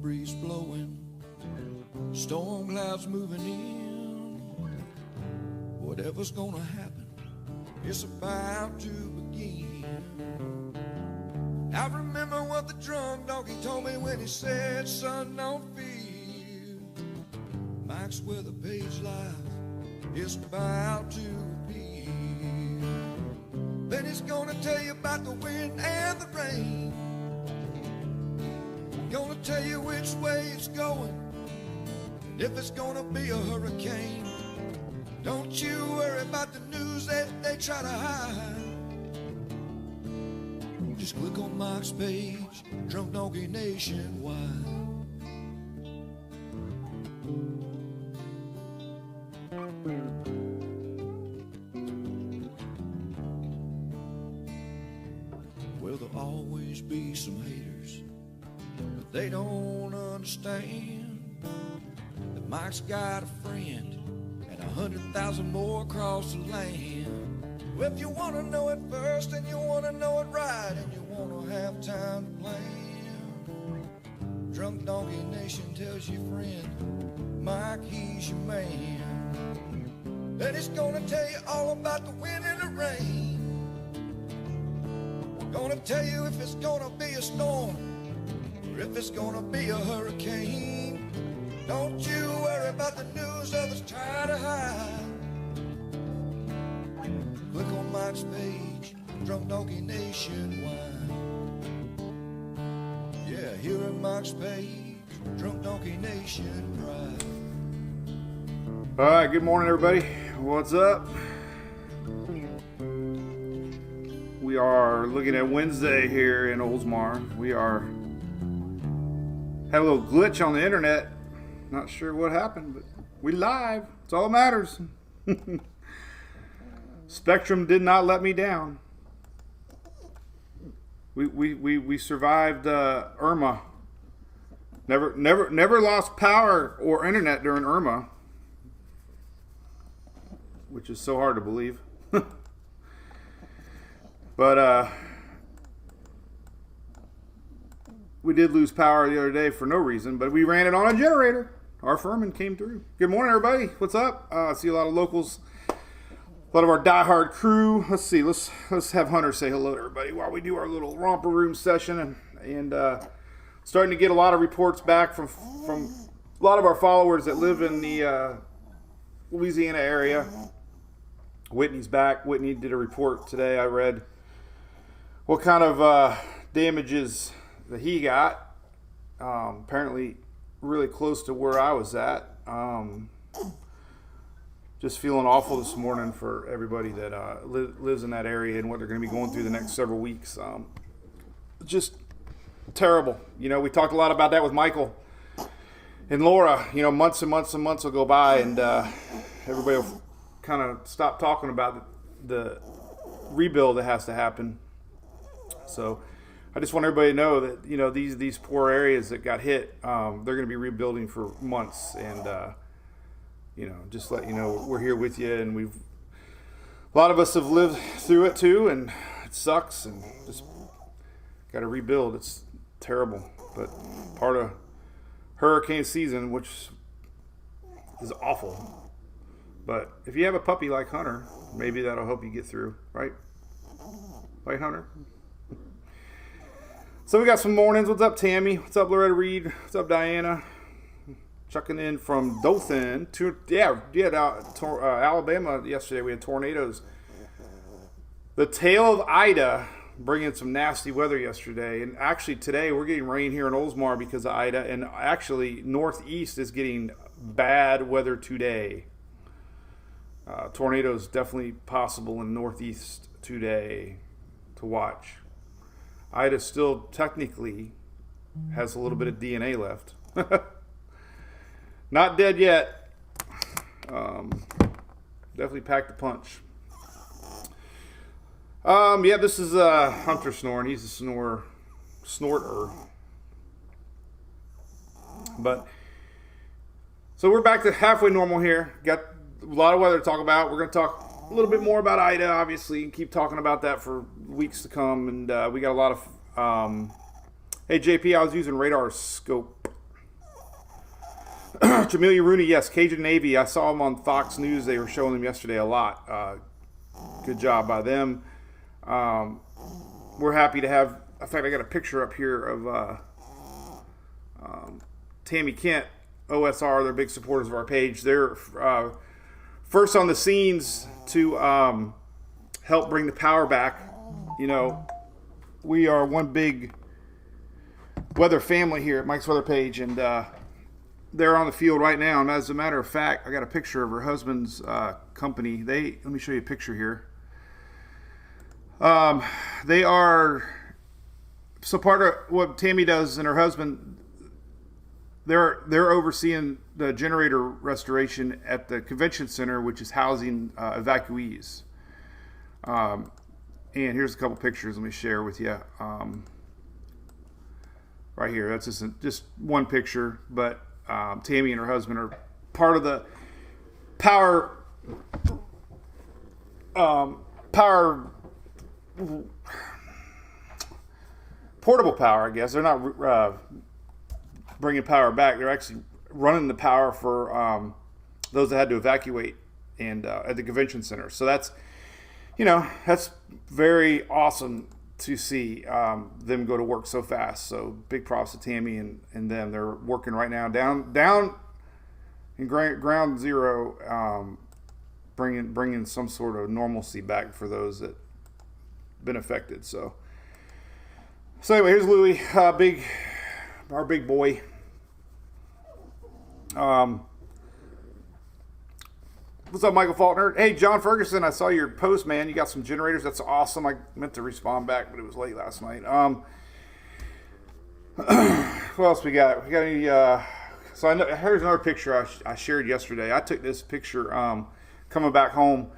breeze blowing, storm clouds moving in. Whatever's gonna happen, it's about to begin. I remember what the drunk donkey told me when he said, son, don't fear. Mike's where the page lies, it's about to appear. Then he's gonna tell you about the wind and the rain. Gonna tell you which way it's going, and if it's gonna be a hurricane. Don't you worry about the news that they try to hide. Just click on Mike's page, Drunk Donkey Nationwide. Well, there'll always be some haters, but they don't understand that Mike's got a friend and 100,000 more across the land. Well, if you want to know it first and you want to know it right and you want to have time to plan, Drunk Donkey Nation tells your friend, Mike, he's your man. Then he's gonna tell you all about the wind and the rain. Gonna tell you if it's gonna be a storm or if it's gonna be a hurricane. Don't you worry about the news others try to hide. Click on Mike's page, Drunk Donkey Nationwide. Yeah, here at Mike's page, Drunk Donkey Nationwide. All right, good morning, everybody. What's up? We are looking at Wednesday here in Oldsmar. We had a little glitch on the internet. Not sure what happened, but we live. It's all that matters. Spectrum did not let me down. We survived Irma. Never lost power or internet during Irma, which is so hard to believe. But we did lose power the other day for no reason, but we ran it on a generator. Our fireman came through. Good morning, everybody. What's up? I see a lot of locals, a lot of our diehard crew. Let's see. Let's have Hunter say hello to everybody while we do our little romper room session, and starting to get a lot of reports back from a lot of our followers that live in the Louisiana area. Whitney's back. Whitney did a report today. I read what kind of damages that he got. Apparently really close to where I was at. Just feeling awful this morning for everybody that lives in that area and what they're going to be going through the next several weeks. Just terrible. You know, we talked a lot about that with Michael and Laura. You know, months and months and months will go by, and everybody will kind of stop talking about the rebuild that has to happen. So I just want everybody to know that, you know, these poor areas that got hit, they're going to be rebuilding for months, and you know, just let you know we're here with you, and a lot of us have lived through it too, and it sucks, and just got to rebuild. It's terrible, but part of hurricane season, which is awful. But if you have a puppy like Hunter, maybe that'll help you get through, right? Right, Hunter? So we got some mornings. What's up, Tammy? What's up, Loretta Reed? What's up, Diana? Chucking in from Dothan. Alabama yesterday. We had tornadoes. The tail of Ida bringing some nasty weather yesterday. And actually today we're getting rain here in Oldsmar because of Ida. And actually Northeast is getting bad weather today. Tornadoes definitely possible in Northeast today to watch. Ida still technically has a little bit of DNA left. Not dead yet. Definitely packed a punch. Yeah, this is Hunter snoring. He's a snorter. But so we're back to halfway normal here. Got a lot of weather to talk about. We're going to talk a little bit more about Ida, obviously, and keep talking about that for weeks to come. And we got a lot of hey, JP, I was using radar scope. Jamelia Rooney, yes, Cajun Navy. I saw them on Fox News. They were showing them yesterday a lot. Good job by them. We're happy to have. In fact, I got a picture up here of Tammy Kent, OSR. They're big supporters of our page. They're first on the scenes to help bring the power back. You know, we are one big weather family here at Mike's Weather Page, and they're on the field right now. And as a matter of fact, I got a picture of her husband's company. Let me show you a picture here. They are, so part of what Tammy does and her husband, they're overseeing the generator restoration at the convention center, which is housing evacuees. And here's a couple pictures. Let me share with you. Right here, that's just one picture, but Tammy and her husband are part of the power portable power, I guess. They're not bringing power back. They're actually running the power for those that had to evacuate and at the convention center. So that's very awesome to see them go to work so fast. So big props to Tammy and them. They're working right now down in ground zero, bringing some sort of normalcy back for those that been affected. So anyway, here's Louie, our big boy. What's up, Michael Faulkner? Hey, John Ferguson, I saw your post, man. You got some generators. That's awesome. I meant to respond back, but it was late last night. What else we got? We got any? So here's another picture I shared yesterday. I took this picture coming back home,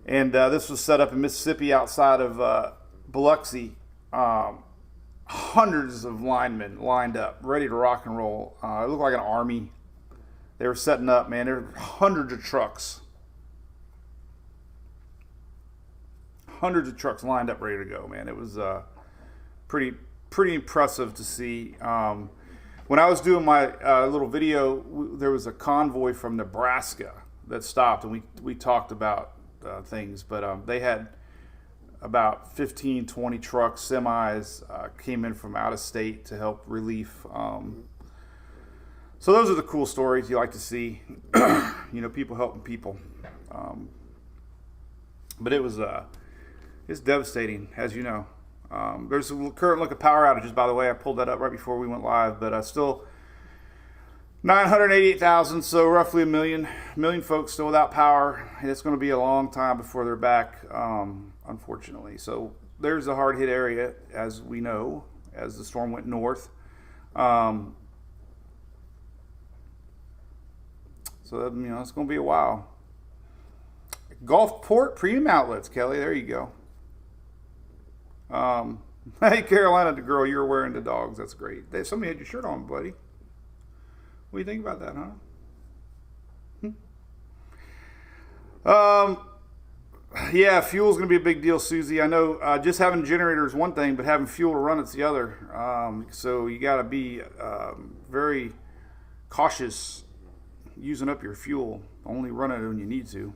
and this was set up in Mississippi outside of Biloxi. Hundreds of linemen lined up, ready to rock and roll. It looked like an army. They were setting up, man. There were hundreds of trucks. Hundreds of trucks lined up, ready to go, man. It was pretty impressive to see. When I was doing my little video, there was a convoy from Nebraska that stopped, and we talked about things. But they had about 15, 20 trucks, semis, came in from out of state to help relief. So those are the cool stories you like to see, people helping people. But it's devastating, as you know. There's a current look at power outages, by the way. I pulled that up right before we went live, but still 988,000, so roughly a million folks still without power. And it's going to be a long time before they're back, unfortunately. So there's a hard hit area, as we know, as the storm went north. So it's going to be a while. Gulfport Premium Outlets, Kelly. There you go. Hey, Carolina, the girl, you're wearing the dogs. That's great. Somebody had your shirt on, buddy. What do you think about that, huh? Yeah, fuel's going to be a big deal, Susie. I know just having a generator is one thing, but having fuel to run it's the other. So you got to be very cautious using up your fuel. Only run it when you need to.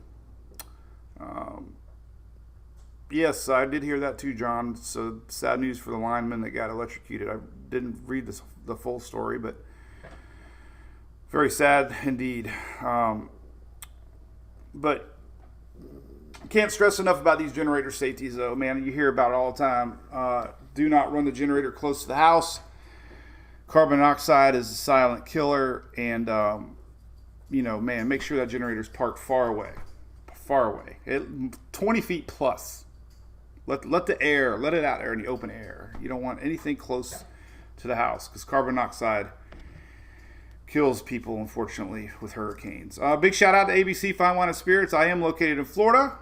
Yes, I did hear that too, John. So sad news for the lineman that got electrocuted. I didn't read the full story, but very sad indeed. But can't stress enough about these generator safeties, though, man. You hear about it all the time. Do not run the generator close to the house. Carbon monoxide is a silent killer, and make sure that generator's parked far away. 20 feet plus. Let the air, let it out there in the open air. You don't want anything close to the house because carbon monoxide kills people, unfortunately, with hurricanes. Big shout out to ABC Fine Wine and Spirits. I am located in Florida.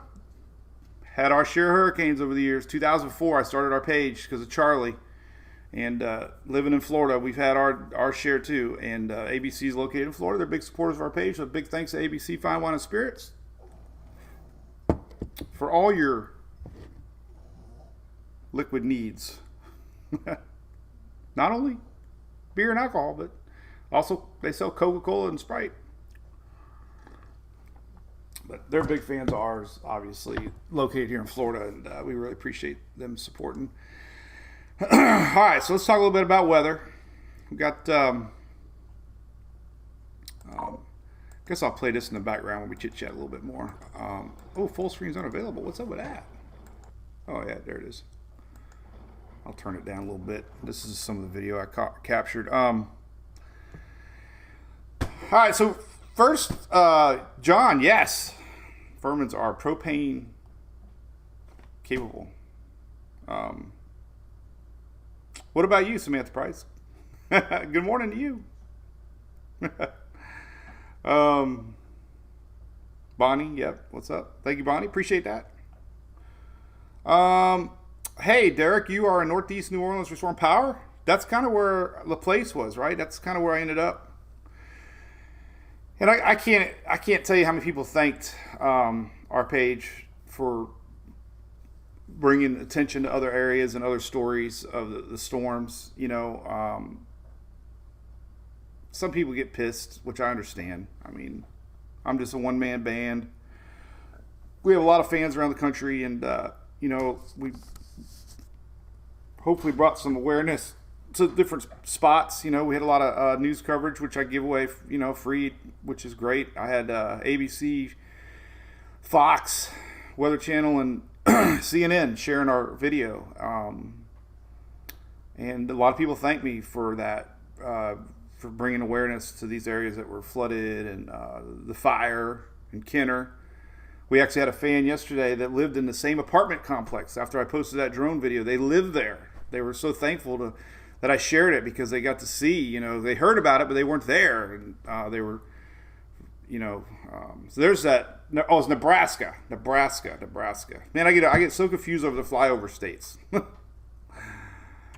Had our share of hurricanes over the years. 2004, I started our page because of Charlie. And living in Florida, we've had our share too. And ABC is located in Florida. They're big supporters of our page. So big thanks to ABC Fine Wine and Spirits for all your liquid needs. Not only beer and alcohol, but Also, they sell Coca-Cola and Sprite. But they're big fans of ours, obviously, located here in Florida, and we really appreciate them supporting. All right, so let's talk a little bit about weather. We've got, I guess I'll play this in the background when we chit-chat a little bit more. Full screen's unavailable. What's up with that? Oh, yeah, there it is. I'll turn it down a little bit. This is some of the video I captured. All right, so first, John, yes. Furmans are propane capable. What about you, Samantha Price? Good morning to you. Bonnie, yep, what's up? Thank you, Bonnie. Appreciate that. Hey, Derek, you are in Northeast New Orleans Restoring Power? That's kind of where LaPlace was, right? That's kind of where I ended up. And I can't tell you how many people thanked our page for bringing attention to other areas and other stories of the storms. You know, some people get pissed, which I understand. I mean, I'm just a one-man band. We have a lot of fans around the country, and you know, we hopefully brought some awareness to different spots. You know, we had a lot of news coverage, which I give away, you know, free, which is great. I had ABC, Fox, Weather Channel, and CNN sharing our video. And a lot of people thank me for that, for bringing awareness to these areas that were flooded and the fire in Kenner. We actually had a fan yesterday that lived in the same apartment complex after I posted that drone video. They lived there. They were so thankful that I shared it because they got to see, you know, they heard about it, but they weren't there. And they were, you know, so there's that. Oh, it's Nebraska. Man, I get so confused over the flyover states.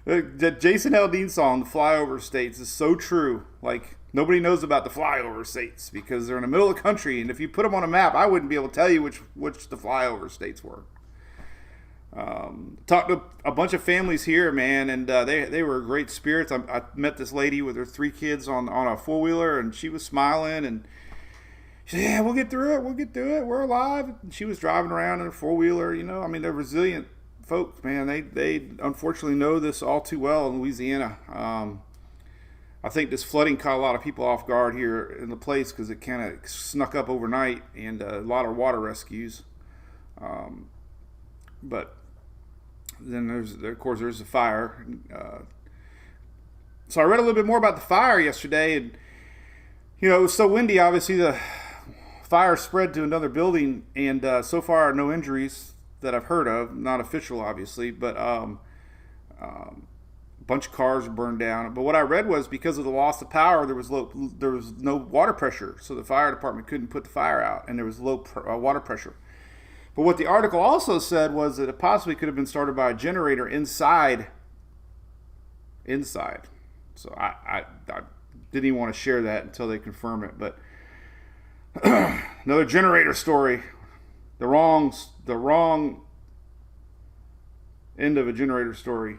The Jason Aldean song, "The Flyover States," is so true. Like, nobody knows about the flyover states because they're in the middle of the country, and if you put them on a map, I wouldn't be able to tell you which the flyover states were. Talked to a bunch of families here, man, and they were great spirits. I met this lady with her 3 kids on a 4-wheeler, and she was smiling, and she said, "Yeah, we'll get through it. We're alive." And she was driving around in her 4-wheeler. You know, I mean, they're resilient folks, man. They unfortunately know this all too well in Louisiana. I think this flooding caught a lot of people off guard here in the place because it kind of snuck up overnight, and a lot of water rescues. But then there's the fire. So I read a little bit more about the fire yesterday, and you know, it was so windy. Obviously, the fire spread to another building, and so far no injuries that I've heard of. Not official, obviously, but a bunch of cars were burned down. But what I read was because of the loss of power, there was no water pressure, so the fire department couldn't put the fire out, and there was low water pressure. But what the article also said was that it possibly could have been started by a generator inside. So I didn't even want to share that until they confirm it. But another generator story. The wrong end of a generator story.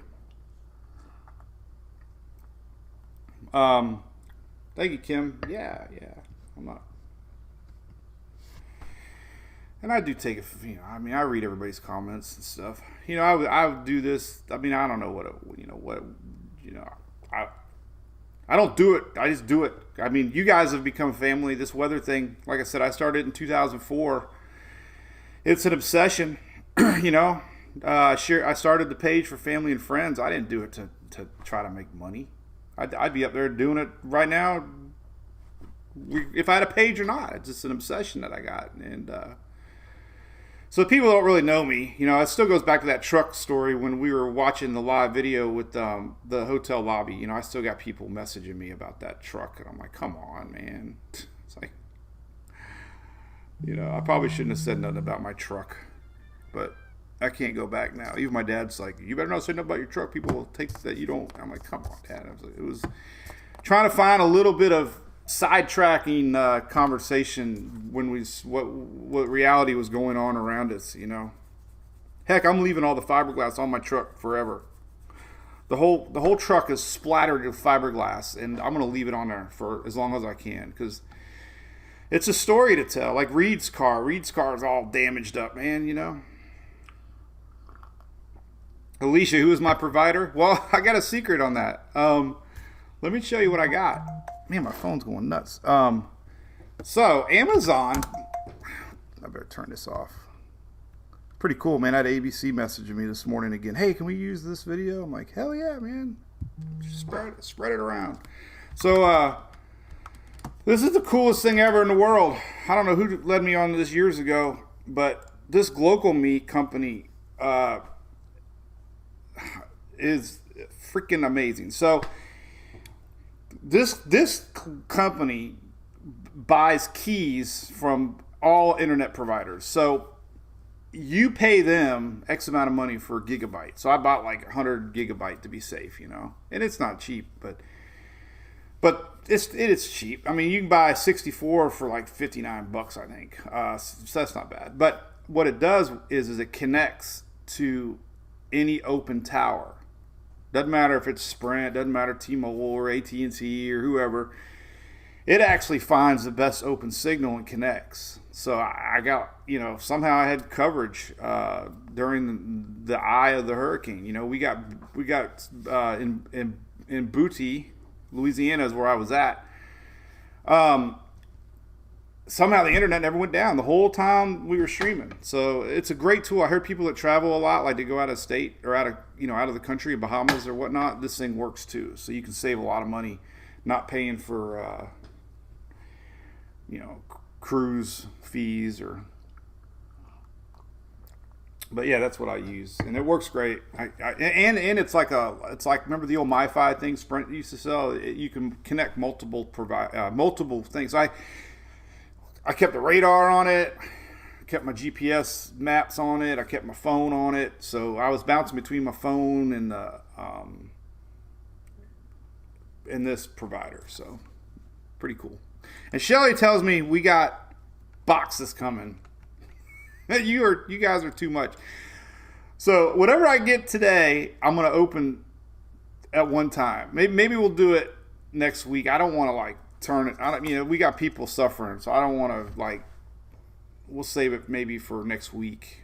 Thank you, Kim. Yeah. I'm not. And I do take it, you know, I mean, I read everybody's comments and stuff. You know, I would do this. I mean, I don't know I don't do it. I just do it. I mean, you guys have become family. This weather thing, like I said, I started in 2004. It's an obsession. You know, I started the page for family and friends. I didn't do it to try to make money. I'd be up there doing it right now if I had a page or not. It's just an obsession that I got. And so people don't really know me. You know, it still goes back to that truck story when we were watching the live video with the hotel lobby. You know, I still got people messaging me about that truck. And I'm like, come on, man. It's like, you know, I probably shouldn't have said nothing about my truck. But I can't go back now. Even my dad's like, you better not say nothing about your truck. People will take that you don't. I'm like, come on, Dad. It was trying to find a little bit of sidetracking conversation when what reality was going on around us, you know. Heck, I'm leaving all the fiberglass on my truck forever. The whole truck is splattered with fiberglass, and I'm gonna leave it on there for as long as I can because it's a story to tell. Like Reed's car is all damaged up, man. You know. Alicia, who is my provider? Well, I got a secret on that. Let me show you what I got. Man, my phone's going nuts. So Amazon. I better turn this off. Pretty cool, man. I had ABC messaging me this morning again. Hey, can we use this video? I'm like, hell yeah, man. Spread it around. So this is the coolest thing ever in the world. I don't know who led me on this years ago, but this Glocal Meat company is freaking amazing. So this company buys keys from all internet providers. So you pay them X amount of money for a gigabyte. So I bought like 100 gigabyte to be safe, you know. And it's not cheap, but it is cheap. I mean, you can buy 64 for like $59, I think. So that's not bad. But what it does is it connects to any open tower. Doesn't matter if it's Sprint, doesn't matter T-Mobile or AT&T or whoever. It actually finds the best open signal and connects. So I got, you know, somehow I had coverage during the eye of the hurricane. You know, we got in Booty, Louisiana is where I was at. Somehow the internet never went down the whole time we were streaming. So it's a great tool. I heard people that travel a lot, like to go out of state or out of the country, Bahamas or whatnot. This thing works too. So you can save a lot of money not paying for, cruise fees but yeah, that's what I use, and it works great. And it's like remember the old MiFi thing Sprint used to sell? You can connect multiple things. I kept the radar on it, kept my GPS maps on it, I kept my phone on it, so I was bouncing between my phone and and this provider. So pretty cool. And Shelly tells me we got boxes coming. You guys are too much. So whatever I get today, I'm gonna open at one time. Maybe we'll do it next week. I don't want to like turn it. We got people suffering, so I don't want to like. We'll save it maybe for next week.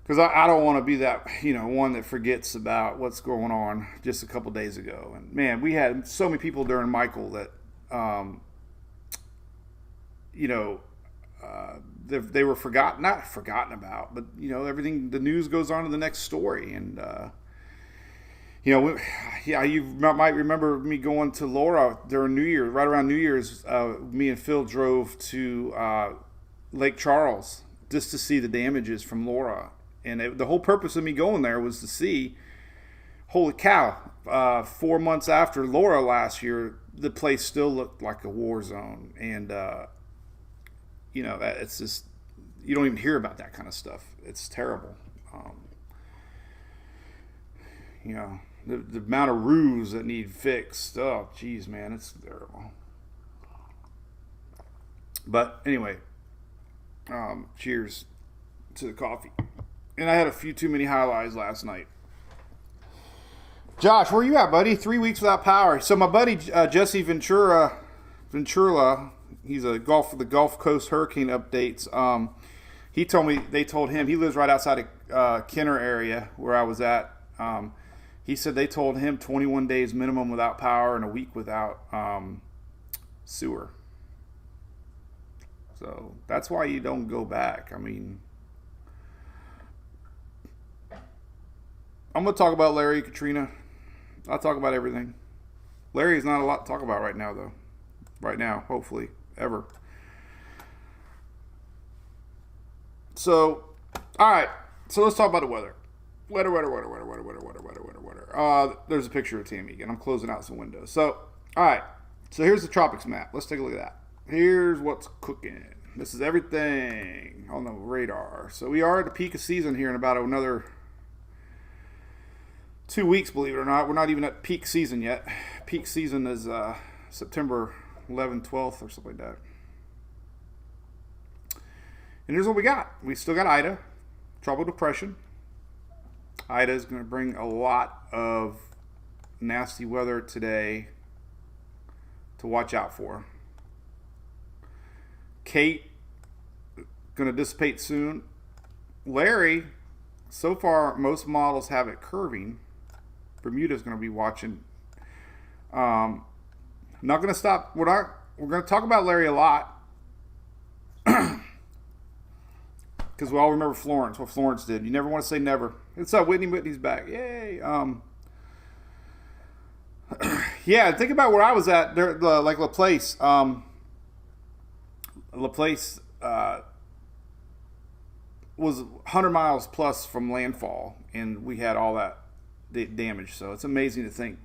Because I don't want to be that, one that forgets about what's going on just a couple days ago. And man, we had so many people during Michael that, they were not forgotten about, but everything, the news goes on to the next story. And, you might remember me going to Laura during New Year, right around New Year's. Me and Phil drove to Lake Charles just to see the damages from Laura. And the whole purpose of me going there was to see, holy cow, 4 months after Laura last year, the place still looked like a war zone. And, it's just, you don't even hear about that kind of stuff. It's terrible. The amount of roofs that need fixed. Oh, geez, man, it's terrible. But anyway, cheers to the coffee. And I had a few too many highlights last night. Josh, where you at, buddy? 3 weeks without power. So my buddy Jesse Ventura, he's the Gulf Coast hurricane updates. He told me they told him, he lives right outside of Kenner area where I was at. He said they told him 21 days minimum without power and a week without sewer. So that's why you don't go back. I mean, I'm going to talk about Larry, Katrina. I'll talk about everything. Larry is not a lot to talk about right now, though. Right now, hopefully, ever. So, all right. So let's talk about the weather. Weather. There's a picture of Tammy again. I'm closing out some windows. So, all right. So here's the tropics map. Let's take a look at that. Here's what's cooking. This is everything on the radar. So we are at the peak of season here in about another 2 weeks, believe it or not. We're not even at peak season yet. Peak season is September 11th, 12th, or something like that. And here's what we got. We still got Ida, tropical depression. Ida is going to bring a lot of nasty weather today to watch out for. Kate, going to dissipate soon. Larry, so far most models have it curving. Bermuda's going to be watching. Not going to stop. We're going to talk about Larry a lot. Because we all remember Florence, what Florence did. You never want to say never. It's Whitney's back. Yay. Yeah, think about where I was at. There, like LaPlace. LaPlace was 100 miles plus from landfall, and we had all that damage. So it's amazing to think,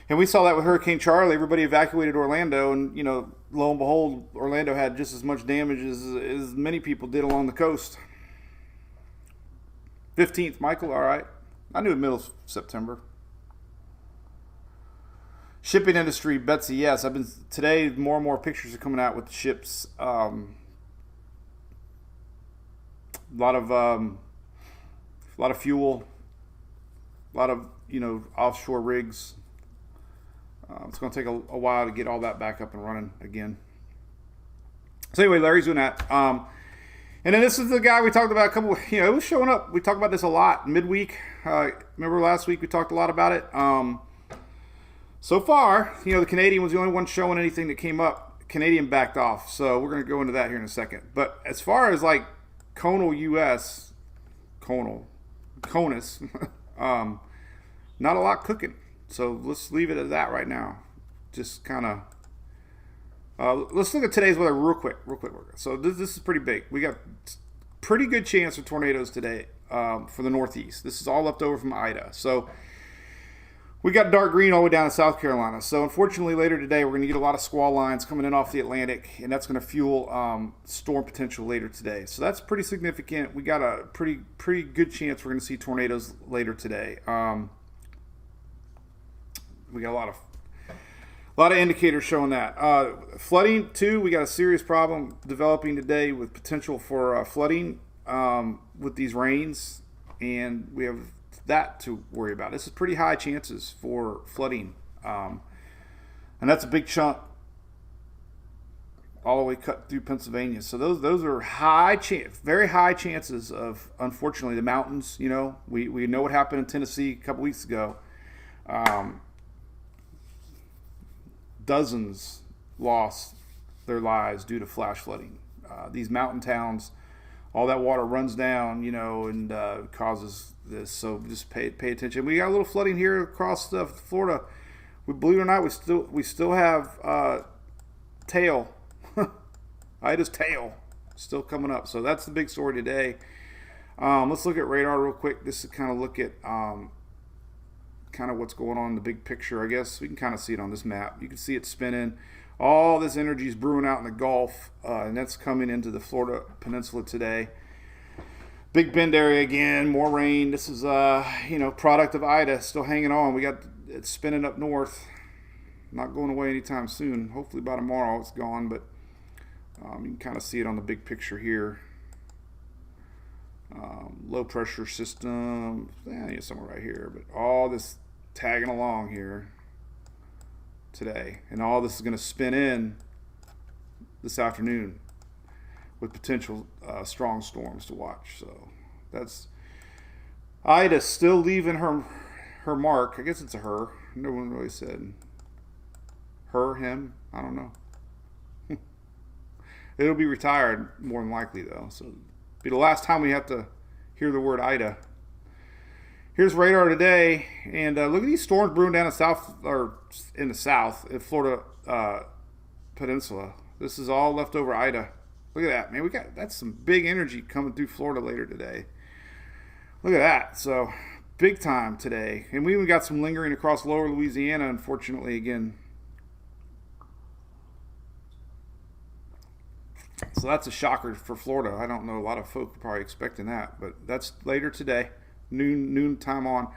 and we saw that with Hurricane Charlie. Everybody evacuated Orlando, and lo and behold, Orlando had just as much damage as many people did along the coast. 15th, Michael, all right. I knew middle of September. Shipping industry, Betsy, yes. Today, more and more pictures are coming out with the ships. A lot of fuel, a lot of offshore rigs. It's going to take a while to get all that back up and running again. So anyway, Larry's doing that. And then this is the guy we talked about it was showing up. We talked about this a lot midweek. Remember last week we talked a lot about it. So far, the Canadian was the only one showing anything that came up. Canadian backed off. So we're going to go into that here in a second. But as far as like Conus, not a lot cooking. So let's leave it at that right now. Just kind of, let's look at today's weather real quick. So this is pretty big. We got pretty good chance of tornadoes today for the Northeast. This is all left over from Ida. So we got dark green all the way down to South Carolina. So unfortunately later today we're going to get a lot of squall lines coming in off the Atlantic, and that's going to fuel storm potential later today. So that's pretty significant. We got a pretty good chance we're going to see tornadoes later today. We got a lot of indicators showing that. Flooding too. We got a serious problem developing today with potential for flooding with these rains, and we have that to worry about. This is pretty high chances for flooding, and that's a big chunk all the way cut through Pennsylvania. So those are very high chances of, unfortunately, the mountains. We know what happened in Tennessee a couple weeks ago. Dozens lost their lives due to flash flooding. These mountain towns, all that water runs down, and causes this. So just pay attention. We got a little flooding here across Florida. Believe it or not, we still have tail, Ida's tail, still coming up. So that's the big story today. Let's look at radar real quick. Just to kind of look at kind of what's going on in the big picture. I guess we can kind of see it on this map. You can see it spinning. All this energy is brewing out in the Gulf, and that's coming into the Florida Peninsula today. Big Bend area again, more rain. This is product of Ida, still hanging on. We got it spinning up north, not going away anytime soon. Hopefully by tomorrow it's gone, but you can kind of see it on the big picture here. Low pressure system, somewhere right here, but all this tagging along here today, and all this is going to spin in this afternoon with potential strong storms to watch. So that's Ida still leaving her mark. I guess it's a her. No one really said her, him. I don't know. It'll be retired more than likely though, so it'll be the last time we have to hear the word Ida. Here's radar today, and look at these storms brewing down in the south, in Florida Peninsula. This is all leftover Ida. Look at that, man. That's some big energy coming through Florida later today. Look at that. So big time today, and we even got some lingering across lower Louisiana, unfortunately, again. So that's a shocker for Florida. I don't know, a lot of folk are probably expecting that, but that's later today, noon time on.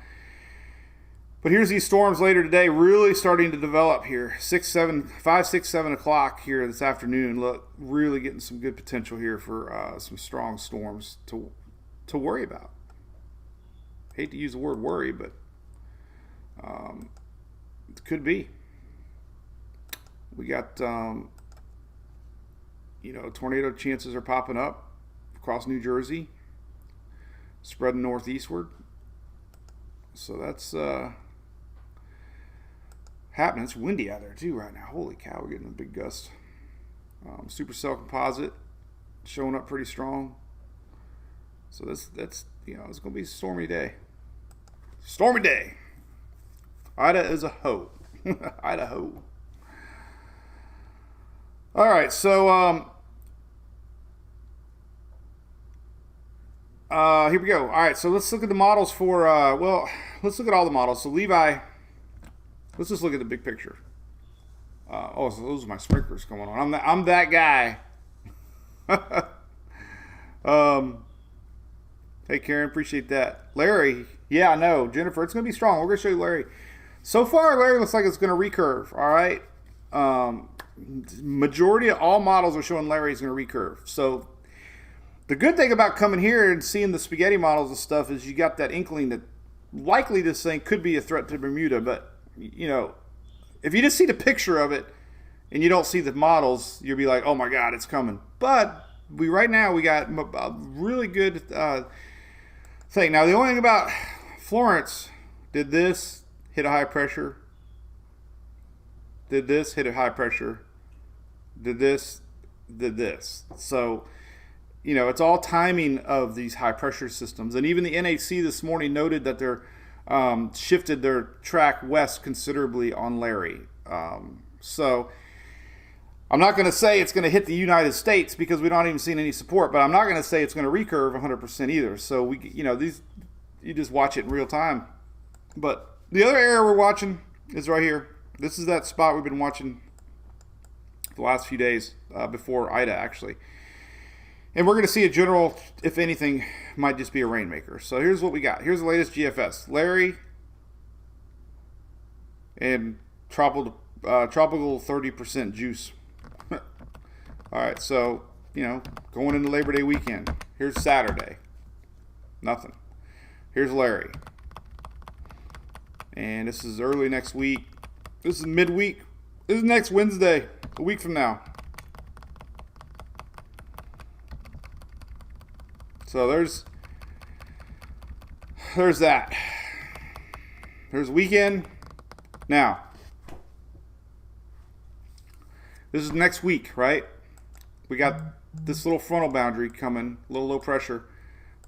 But here's these storms later today, really starting to develop here. 5, 6, 7 o'clock here this afternoon. Look, really getting some good potential here for some strong storms to worry about. hate to use the word worry, but it could be. We got, tornado chances are popping up across New Jersey, spreading northeastward. So that's happening. It's windy out there too right now. Holy cow, we're getting a big gust. Supercell composite showing up pretty strong. So that's it's going to be a stormy day. Stormy day. Ida is a hoe. Idaho. All right, so here we go. All right, so let's look at the models for let's look at all the models. So Levi, let's just look at the big picture. So those are my sprinklers going on. I'm that guy. Hey Karen, appreciate that. Larry, yeah, I know. Jennifer, it's gonna be strong. We're gonna show you Larry. So far, Larry looks like it's gonna recurve. All right. Majority of all models are showing Larry's gonna recurve. So the good thing about coming here and seeing the spaghetti models and stuff is you got that inkling that likely this thing could be a threat to Bermuda. But if you just see the picture of it and you don't see the models, you'll be like, oh my God, it's coming. But right now we got a really good thing. Now the only thing about Florence, did this, hit a high pressure. Did this, hit a high pressure. Did this, did this. So, it's all timing of these high pressure systems. And even the NHC this morning noted that they're shifted their track west considerably on Larry. So I'm not going to say it's going to hit the United States because we don't even seen any support, but I'm not going to say it's going to recurve 100% either. So these, you just watch it in real time. But the other area we're watching is right here. This is that spot we've been watching the last few days before Ida actually. And we're going to see a general, if anything, might just be a rainmaker. So here's what we got. Here's the latest GFS. Larry and tropical 30% juice. All right, so, going into Labor Day weekend. Here's Saturday. Nothing. Here's Larry. And this is early next week. This is midweek. This is next Wednesday, a week from now. So there's that. There's weekend. Now, this is next week, right? We got this little frontal boundary coming, a little low pressure,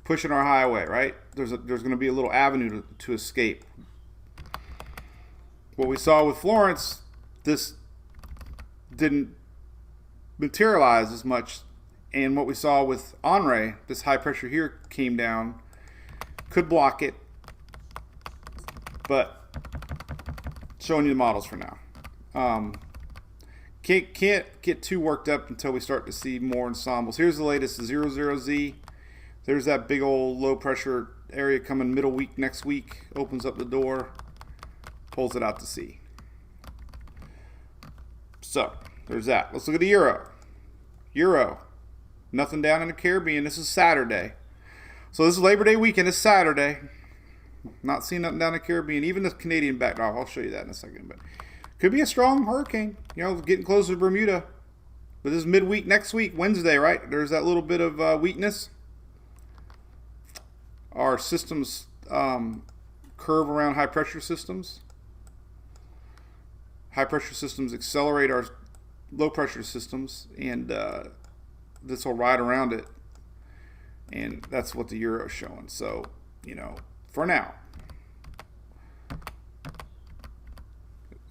pushing our highway, right? There's going to be a little avenue to escape. What we saw with Florence, this didn't materialize as much. And what we saw with Henri, this high pressure here came down, could block it, but showing you the models for now. Can't get too worked up until we start to see more ensembles. Here's the latest, the 00Z. There's that big old low pressure area coming middle week next week. Opens up the door, pulls it out to sea. So there's that. Let's look at the Euro. Nothing down in the Caribbean. This is Saturday. So this is Labor Day weekend. It's Saturday. Not seeing nothing down in the Caribbean. Even the Canadian backed off. I'll show you that in a second. But could be a strong hurricane. Getting closer to Bermuda. But this is midweek next week, Wednesday, right? There's that little bit of weakness. Our systems curve around high pressure systems. High pressure systems accelerate our low pressure systems. And this will ride around it, and that's what the Euro is showing. So, for now,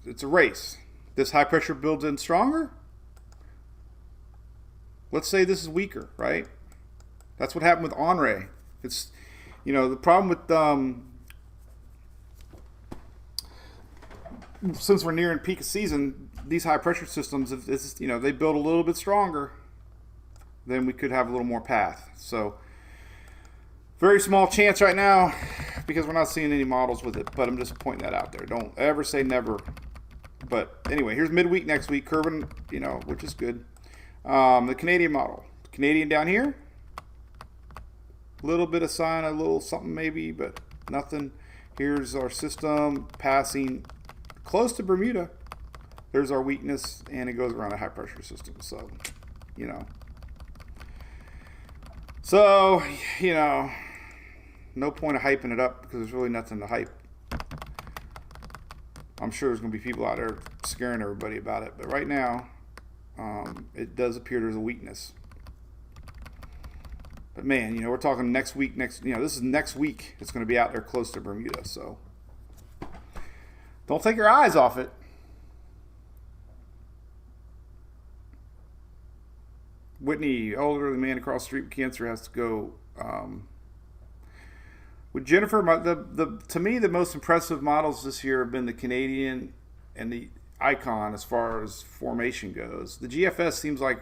it's a race. This high pressure builds in stronger. Let's say this is weaker, right? That's what happened with Henri. It's, the problem with since we're nearing peak of season, these high pressure systems, if they build a little bit stronger, then we could have a little more path. So very small chance right now because we're not seeing any models with it, but I'm just pointing that out there. Don't ever say never. But anyway, here's midweek next week, curving, which is good. The Canadian model. Canadian down here. A little bit of sign, a little something maybe, but Nothing. Here's our system passing close to Bermuda. There's our weakness, and it goes around a high pressure system. So, you know. So, you know, no point of hyping it up because there's really nothing to hype. I'm sure there's going to be people out there scaring everybody about it. But right now, it does appear there's a weakness. But man, you know, we're talking next week, this is next week. It's going to be out there close to Bermuda. So don't take your eyes off it. Whitney, elderly man across the street with cancer, has to go. With Jennifer, to me, the most impressive models this year have been the Canadian and the Icon as far as formation goes. The GFS seems like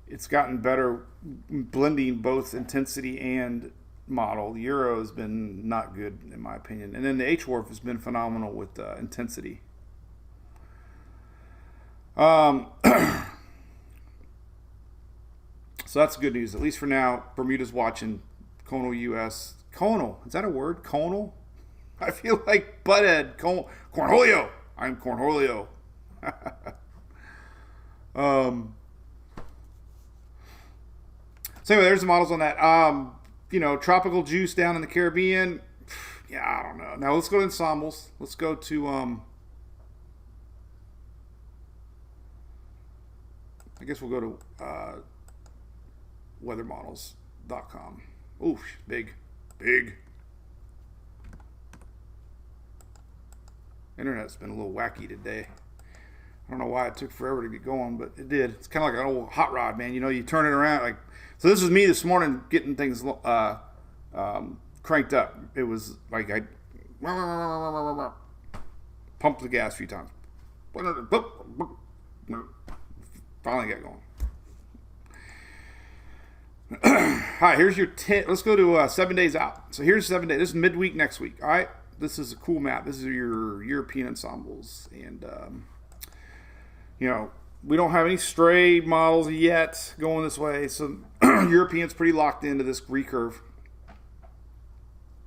it's gotten better blending both intensity and model. The Euro has been not good, in my opinion. And then the H-Warp has been phenomenal with intensity. So that's good news, at least for now. Bermuda's watching. Conal US. Conal, is that a word? Conal? I feel like Butthead. Cornholio. I'm Cornholio. So anyway, there's the models on that. You know, tropical juice down in the Caribbean. Yeah, I don't know. Now let's go to ensembles. Let's go to I guess we'll go to weathermodels.com. Ooh, big. Internet's been a little wacky today. I don't know why it took forever to get going, but it did. It's kind of like an old hot rod, man. You know, you turn it around. Like, so this is me this morning getting things cranked up. It was like I pumped the gas a few times. Finally got going. All right, here's your 10. Let's go to 7 days out. So here's 7 days. This is midweek next week. All right, this is a cool map. This is your European ensembles, and you know, we don't have any stray models yet going this way. So European's pretty locked into this recurve.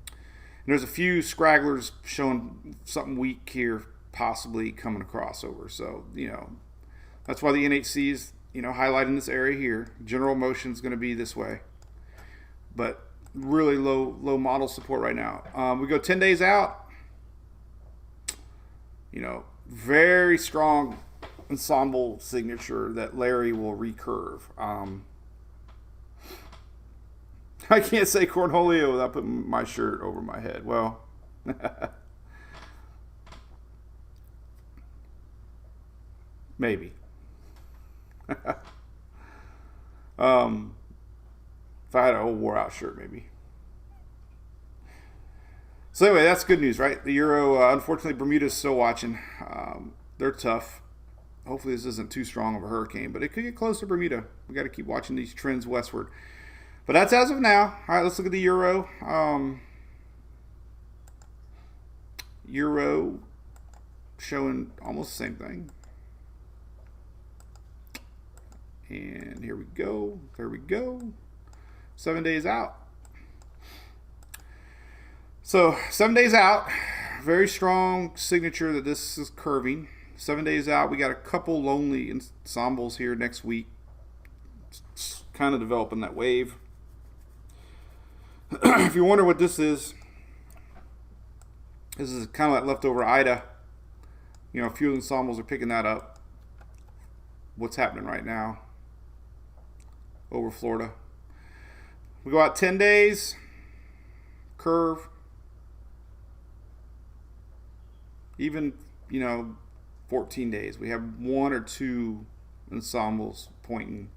And there's a few scragglers showing something weak here, possibly coming across over. So, you know, that's why the NHC's, you know, highlighting this area here. General motion is going to be this way, but really low model support right now. We go 10 days out. You know, very strong ensemble signature that Larry will recurve. I can't say Cornholio without putting my shirt over my head. Well, maybe. If I had an old wore out shirt, maybe. So anyway, that's good news, right? The Euro, unfortunately, Bermuda's still watching. They're tough. Hopefully this isn't too strong of a hurricane, but it could get close to Bermuda. We got to keep watching these trends westward. But that's as of now. All right, let's look at the Euro. Euro showing almost the same thing. And here we go. There we go. 7 days out. So 7 days out. Very strong signature that this is curving. 7 days out. We got a couple lonely ensembles here next week. It's kind of developing that wave. If you wonder what this is kind of like leftover Ida. You know, a few ensembles are picking that up. What's happening right now over Florida. We go out 10 days. Curve. Even, you know, 14 days. We have one or two ensembles pointing.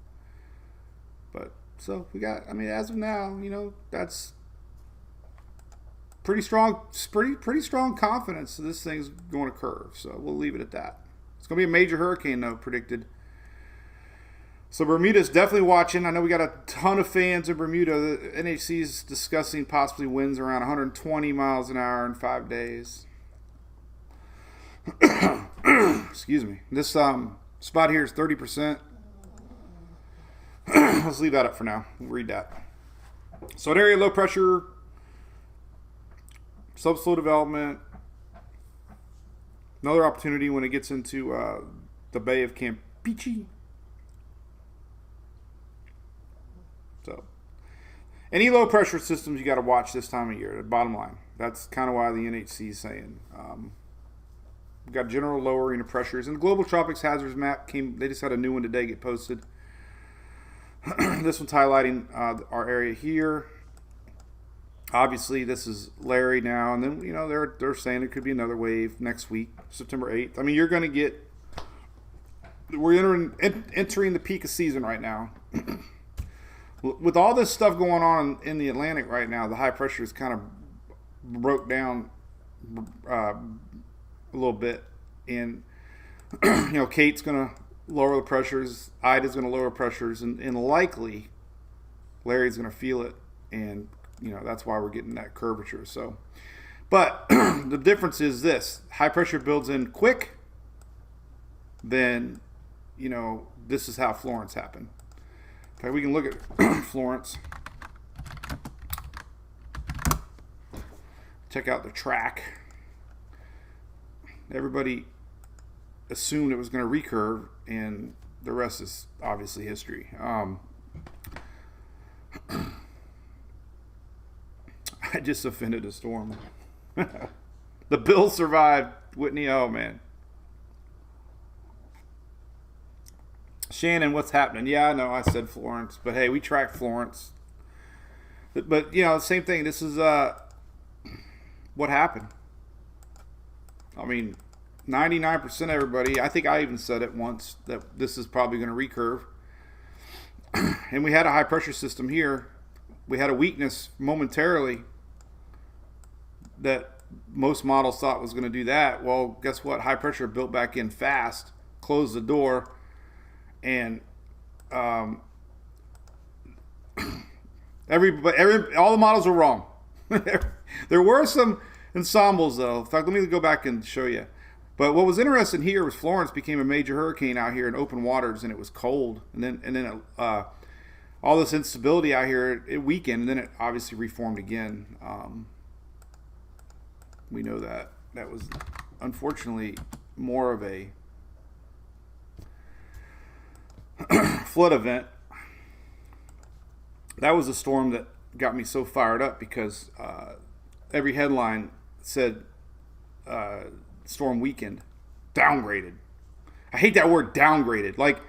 But so we got, I mean, as of now, you know, that's pretty strong confidence that this thing's going to curve. So we'll leave it at that. It's going to be a major hurricane, though, predicted. So Bermuda's definitely watching. I know we got a ton of fans in Bermuda. The NHC is discussing possibly winds around 120 miles an hour in 5 days. Excuse me. This spot here is 30%. Let's leave that up for now. We'll read that. So an area of low pressure subsoil development. Another opportunity when it gets into the Bay of Campeche. So, any low pressure systems you got to watch this time of year. The bottom line. That's kind of why the NHC is saying we've got general lowering of pressures. And the Global Tropics Hazards Map came. They just had a new one today get posted. This one's highlighting our area here. Obviously, this is Larry now, and then they're saying it could be another wave next week, September 8th. I mean, you're going to get. We're entering the peak of season right now. With all this stuff going on in the Atlantic right now, the high pressure is kind of broke down a little bit, and Kate's going to lower the pressures, Ida's going to lower pressures, and likely Larry's going to feel it, and that's why we're getting that curvature. So, but the difference is this: high pressure builds in quick. Then, this is how Florence happened. Okay, we can look at Florence. Check out the track. Everybody assumed it was going to recurve, and the rest is obviously history. I just offended a storm. The Bills survived. Whitney, oh man. Shannon, what's happening? Yeah, I know I said Florence, but hey, we tracked Florence. But the same thing. This is what happened. I mean, 99% of everybody, I think I even said it once, that this is probably going to recurve. And we had a high pressure system here. We had a weakness momentarily that most models thought was going to do that. Well, guess what? High pressure built back in fast, closed the door, and all the models were wrong. There were some ensembles, though. In fact, let me go back and show you. But what was interesting here was Florence became a major hurricane out here in open waters, and it was cold. And then all this instability out here, it weakened, and then it obviously reformed again. We know that was unfortunately more of a flood event. That was a storm that got me so fired up because every headline said storm weakened, downgraded. I hate that word, downgraded. Like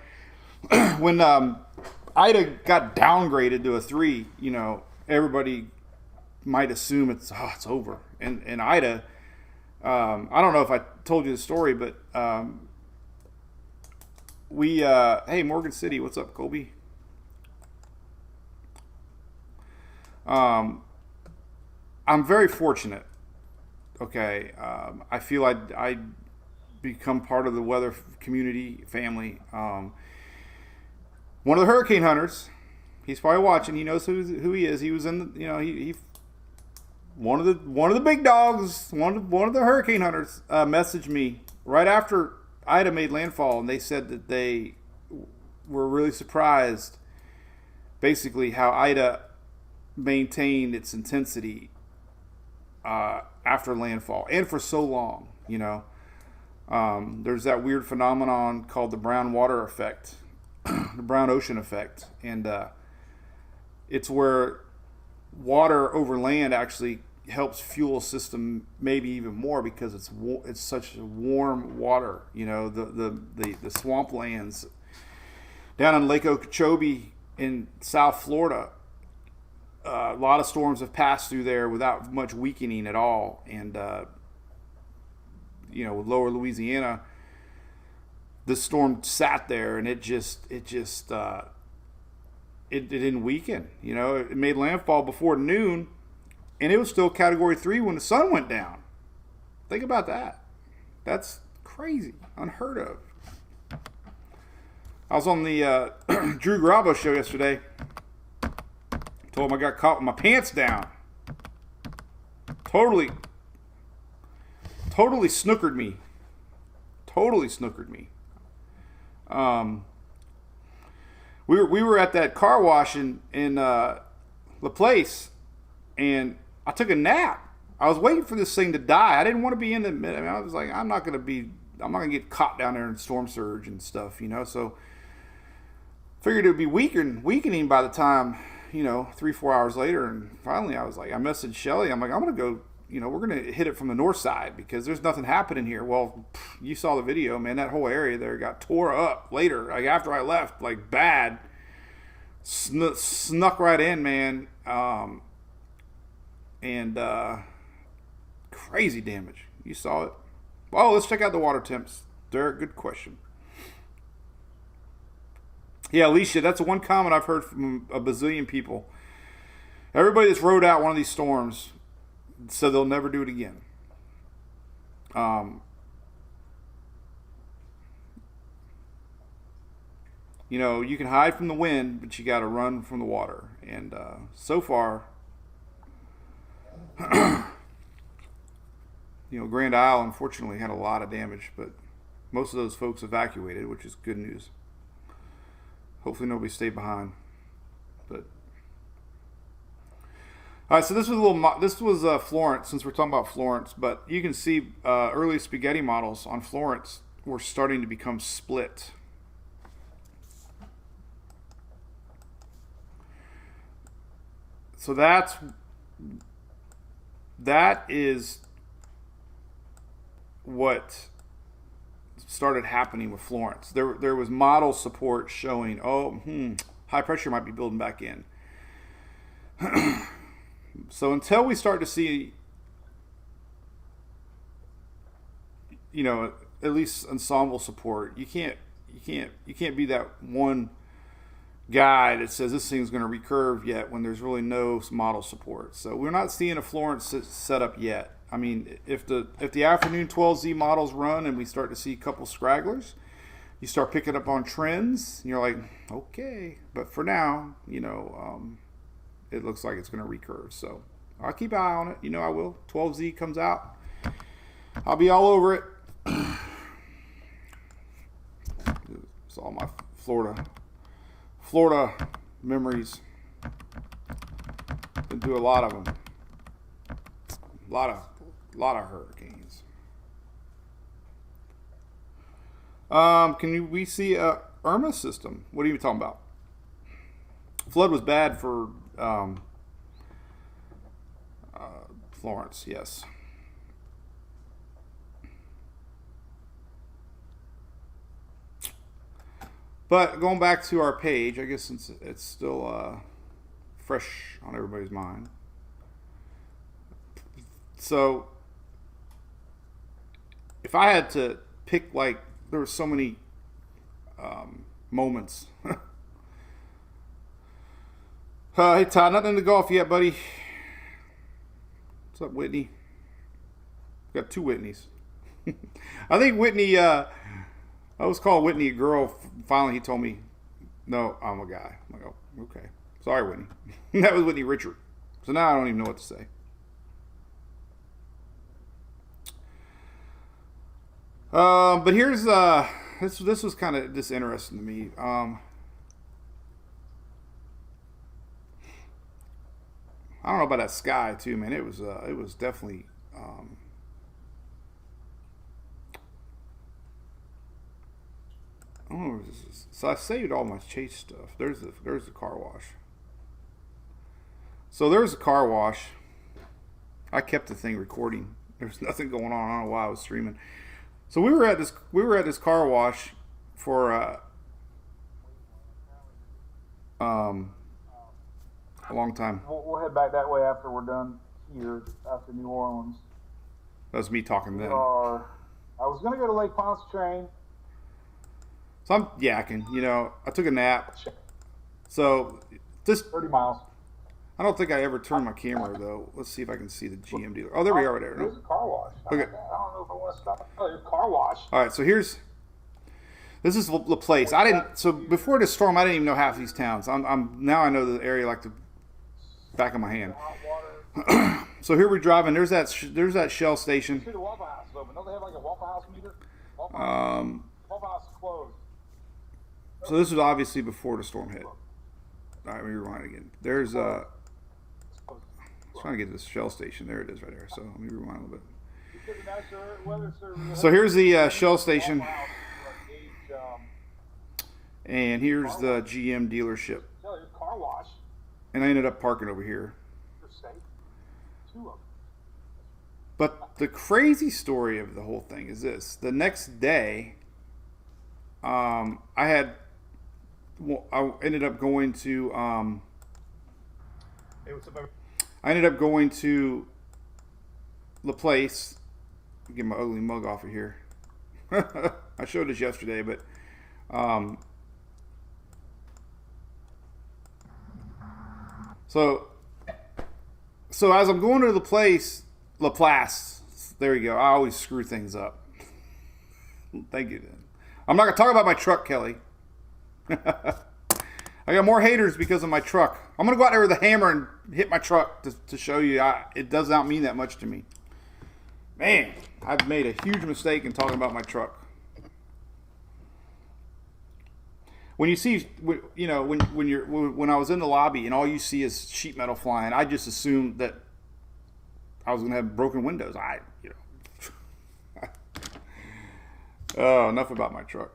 when Ida got downgraded to a 3, everybody might assume it's over. And Ida, I don't know if I told you the story, but we hey, Morgan City, what's up, Colby? I'm very fortunate. Okay, I feel I become part of the weather community family. One of the hurricane hunters, he's probably watching. He knows who he is. He was in the, he one of the big dogs. One of the hurricane hunters messaged me right after Ida made landfall, and they said that they were really surprised, basically how Ida maintained its intensity after landfall and for so long. There's that weird phenomenon called the brown water effect, the brown ocean effect, and it's where water over land actually helps fuel a system maybe even more because it's such warm water. The swamplands down in Lake Okeechobee in South Florida, a lot of storms have passed through there without much weakening at all, and with lower Louisiana, this storm sat there and it didn't weaken. It made landfall before noon, and it was still Category 3 when the sun went down. Think about that. That's crazy, unheard of. I was on the Drew Garabo show yesterday. Told him I got caught with my pants down. Totally snookered me. We were at that car wash in La Place, and I took a nap. I was waiting for this thing to die. I didn't want to be in the mid. I mean, I was like, I'm not gonna get caught down there in storm surge and stuff, you know. So figured it would be weakening by the time, you know, 3-4 hours later. And finally, I was like, I messaged Shelly. I'm like, I'm gonna go. You know, we're gonna hit it from the north side because there's nothing happening here. Well, you saw the video, man. That whole area there got tore up later. Like after I left, like bad. Snuck right in, man. And crazy damage. You saw it. Well, let's check out the water temps. Derek, good question. Yeah, Alicia, that's one comment I've heard from a bazillion people. Everybody that's rode out one of these storms said they'll never do it again. You know, you can hide from the wind, but you got to run from the water. And so far, you know, Grand Isle unfortunately had a lot of damage, but most of those folks evacuated, which is good news. Hopefully nobody stayed behind. But all right, so this was Florence, since we're talking about Florence, but you can see early spaghetti models on Florence were starting to become split. So that is what started happening with Florence. There was model support showing, high pressure might be building back in. So until we start to see, you know, at least ensemble support, you can't be that one guy that says this thing's going to recurve yet when there's really no model support. So we're not seeing a Florence setup yet. I mean, if the afternoon 12Z models run and we start to see a couple scragglers, you start picking up on trends and you're like, okay. But for now, you know, it looks like it's going to recurve. So I'll keep an eye on it. You know I will. 12Z comes out, I'll be all over it. It's all my Florida memories. Been through a lot of them. A lot of hurricanes. We see a Irma system? What are you talking about? Flood was bad for Florence, yes. But going back to our page, I guess since it's still fresh on everybody's mind. So if I had to pick, like, there were so many moments. Hey Todd, nothing in the golf yet, buddy. What's up, Whitney? Got two Whitneys. I think Whitney, I was calling Whitney a girl. Finally, he told me, no, I'm a guy. I'm like, oh, okay. Sorry, Whitney. That was Whitney Richard. So now I don't even know what to say. But here's, this was kind of just interesting to me. I don't know about that sky too, man. It was definitely, oh, so I saved all my Chase stuff. There's the car wash. So there's a car wash. I kept the thing recording. There was nothing going on. I don't know why I was streaming. So we were at this car wash for a long time. We'll head back that way after we're done here, after New Orleans. That was me talking then. I was gonna go to Lake Pontchartrain. So I'm yakking, you know. I took a nap. So this 30 miles. I don't think I ever turned my camera though. Let's see if I can see the GM dealer. Oh, there we are right there. There's a car wash. Okay. I don't know if I want to stop. Oh, there's a car wash. All right, so this is the place. So before this storm, I didn't even know half these towns. Now I know the area like the back of my hand. So here we're driving. There's that Shell station. See the Waffle House is open. Don't they have like a Waffle House meter? Waffle House is closed. So this was obviously before the storm hit. All right, let me rewind again. There's trying to get to this Shell station. There it is right there. So let me rewind a little bit. Because the national weather service. So here's the Shell station. Waffle House, And here's the GM dealership. no, there's car wash. And I ended up parking over here. For safe. 2 of them. But the crazy story of the whole thing is this. The next day, I ended up going to La Place. Get my ugly mug off of here. I showed this yesterday, but so as I'm going to La Place, there you go. I always screw things up. Thank you. I'm not gonna talk about my truck, Kelly. I got more haters because of my truck. I'm gonna go out there with a hammer and hit my truck to show you it does not mean that much to me. Man, I've made a huge mistake in talking about my truck. When you see, you know, when I was in the lobby and all you see is sheet metal flying, I just assumed that I was gonna have broken windows. Oh, enough about my truck.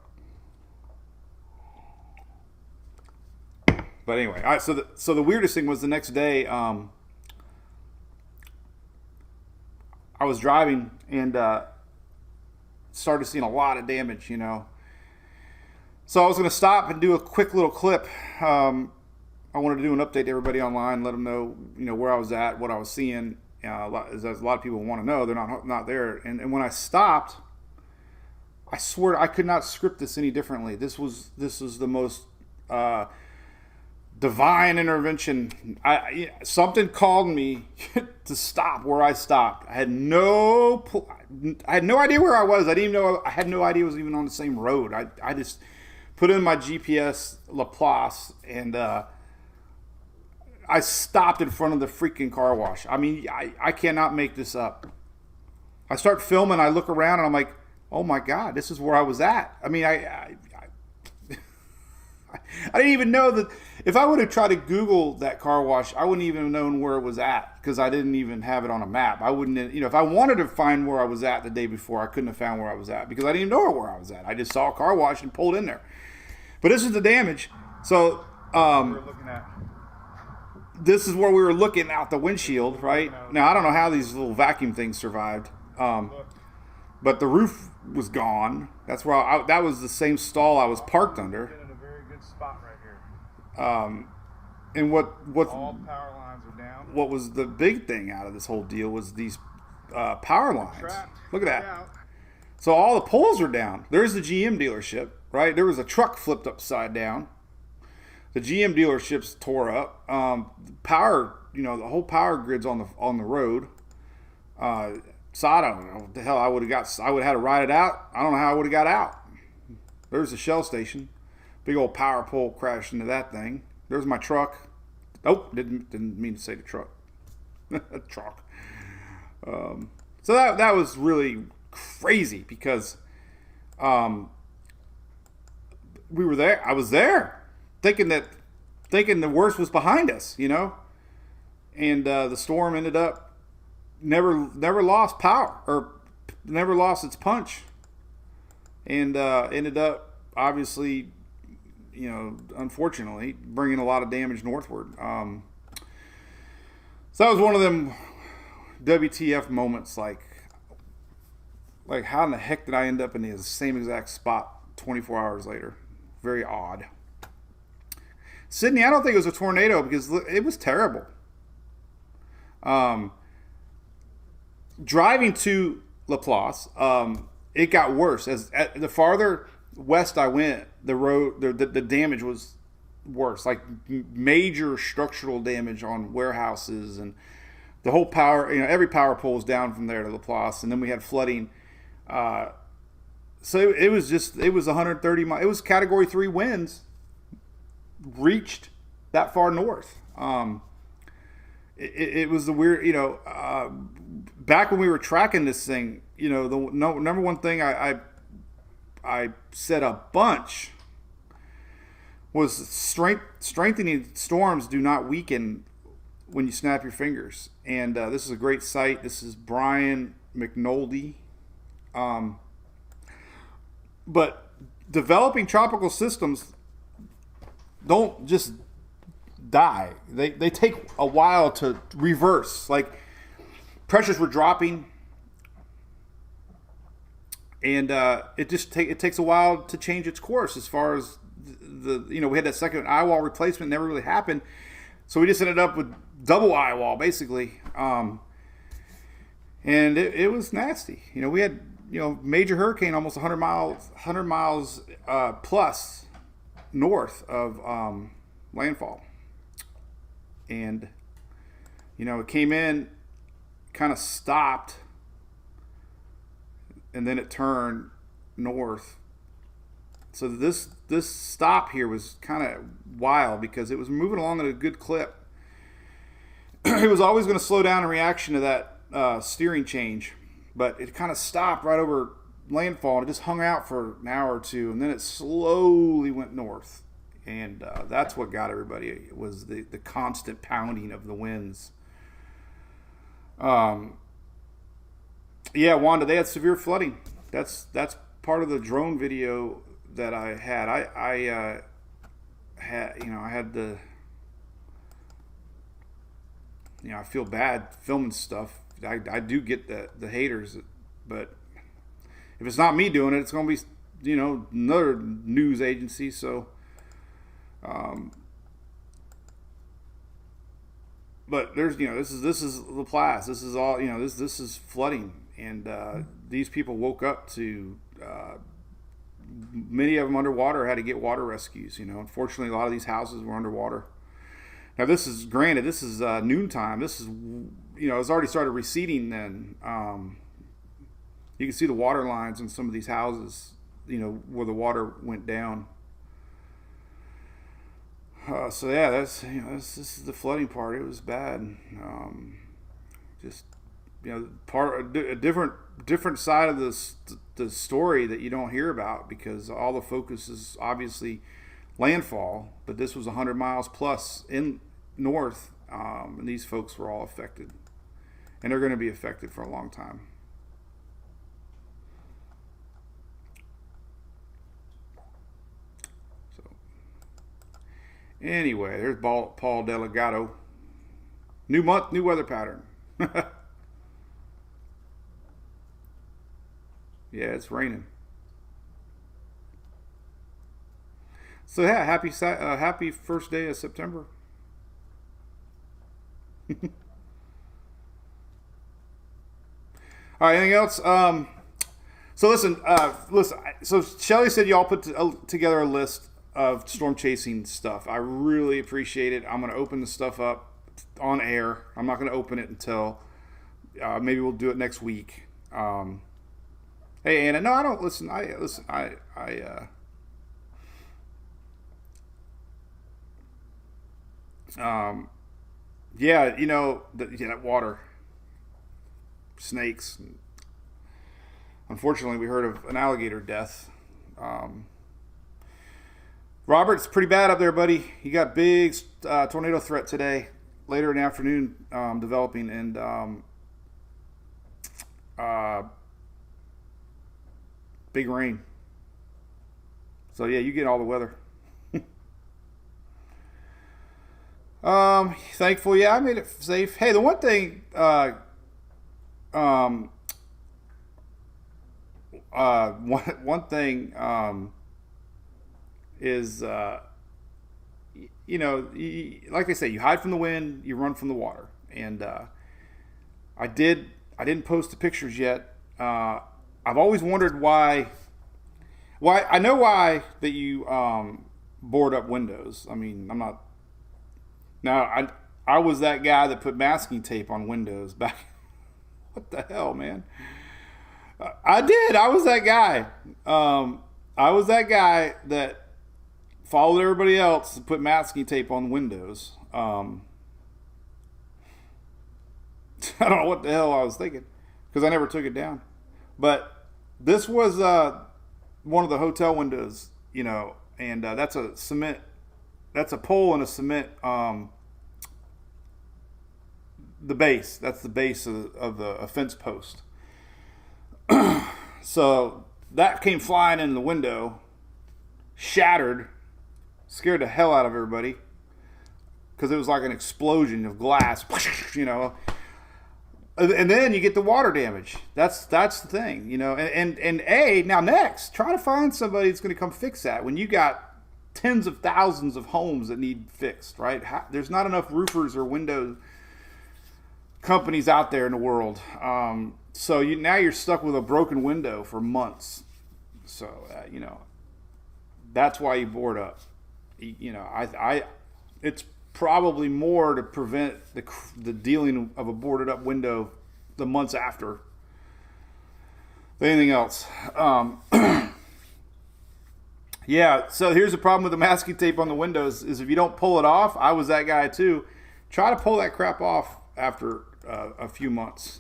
But anyway, all right, so the weirdest thing was the next day. I was driving and started seeing a lot of damage, you know. So I was going to stop and do a quick little clip. I wanted to do an update to everybody online, let them know, you know, where I was at, what I was seeing. As a lot of people want to know, they're not there. And when I stopped, I swear I could not script this any differently. This was the most divine intervention. Something called me to stop where I stopped. I had no idea where I was. I had no idea I was even on the same road. I just put in my GPS Laplace and I stopped in front of the freaking car wash. I mean, I cannot make this up. I start filming. I look around and I'm like, oh my God, this is where I was at. I mean, I didn't even know that. If I would have tried to Google that car wash, I wouldn't even have known where it was at because I didn't even have it on a map. I wouldn't, you know, if I wanted to find where I was at the day before, I couldn't have found where I was at because I didn't even know where I was at. I just saw a car wash and pulled in there. But this is the damage. So this is where we were looking out the windshield, right? Now, I don't know how these little vacuum things survived. But the roof was gone. That's where that was the same stall I was parked under. In a very good spot right here. And what All power lines are down. what was the big thing out of this whole deal was these power lines. Look at that. So all the poles are down. There's the GM dealership, right? There was a truck flipped upside down. The GM dealership's tore up. Power, you know, the whole power grid's on the road. So I don't know what the hell I would have got. I would have had to ride it out. I don't know how I would have got out. There's the Shell station. Big old power pole crashed into that thing. There's my truck. Oh, didn't mean to say the truck. Truck. So that was really crazy because we were there. I was there, thinking the worst was behind us, you know. And the storm ended up never lost power or never lost its punch, and ended up obviously, you know, unfortunately bringing a lot of damage northward. So that was one of them WTF moments, like how in the heck did I end up in the same exact spot 24 hours later? Very odd. Sydney, I don't think it was a tornado because it was terrible. Driving to Laplace, it got worse. The farther west I went, the damage was worse. Like major structural damage on warehouses and the whole power. You know, every power pole is down from there to Laplace, and then we had flooding. So it was 130 miles. It was Category 3 winds reached that far north. It was the weird, you know, back when we were tracking this thing, you know, the number one thing I said a bunch was strengthening storms do not weaken when you snap your fingers. And this is a great site. This is Brian McNulty. But developing tropical systems don't just die. They take a while to reverse. Like, pressures were dropping, and it takes a while to change its course. As far as we had that second eye wall replacement, never really happened, so we just ended up with double eye wall basically, and it was nasty. We had major hurricane almost 100 miles plus north of landfall, and it came in, kind of stopped, and then it turned north. So this stop here was kind of wild because it was moving along at a good clip. It was always going to slow down in reaction to that steering change, but it kind of stopped right over landfall and it just hung out for an hour or two, and then it slowly went north. And that's what got everybody. It was the constant pounding of the winds. Yeah, Wanda, they had severe flooding. That's part of the drone video that I had. I feel bad filming stuff. I do get the haters, but if it's not me doing it, it's going to be another news agency. So, but there's this is Laplace. This is all this is flooding, and these people woke up to many of them underwater, had to get water rescues. Unfortunately, a lot of these houses were underwater. Now this is noontime. This is it's already started receding. Then you can see the water lines in some of these houses. Where the water went down. So yeah, this is the flooding part. It was bad. A different side of the story that you don't hear about, because all the focus is obviously landfall, but this was 100 miles plus in north, and these folks were all affected, and they're going to be affected for a long time. Anyway, there's Paul Delgado. New month, new weather pattern. Yeah, it's raining. So yeah, happy first day of September. All right, anything else? So listen. So Shelly said y'all put together a list of storm chasing stuff. I really appreciate it. I'm going to open the stuff up on air. I'm not going to open it until maybe we'll do it next week. Hey, Anna, no, I don't listen. Yeah, that water, snakes. Unfortunately, we heard of an alligator death. Robert, it's pretty bad up there, buddy. You got big tornado threat today, later in the afternoon, developing, and big rain. So yeah, you get all the weather. Thankful, yeah, I made it safe. Hey, the one thing, one thing, is, like I say, you hide from the wind, you run from the water. And I didn't post the pictures yet. I've always wondered why I know why that you board up windows. I mean, I'm not. Now, I was that guy that put masking tape on windows back. What the hell, man? I did. I was that guy. I was that guy that followed everybody else to put masking tape on windows. I don't know what the hell I was thinking, because I never took it down. But this was one of the hotel windows, and that's a cement. That's a pole and a cement the base. That's the base of the fence post. So that came flying in the window, shattered, scared the hell out of everybody because it was like an explosion of glass, you know. And then you get the water damage. That's the thing, you know. And now next, try to find somebody that's going to come fix that when you got tens of thousands of homes that need fixed, right? There's not enough roofers or window companies out there in the world. So now you're stuck with a broken window for months. So, you know, that's why you board up. You know, it's probably more to prevent the dealing of a boarded up window the months after than anything else. Yeah, so here's the problem with the masking tape on the windows is if you don't pull it off, I was that guy too, try to pull that crap off after a few months.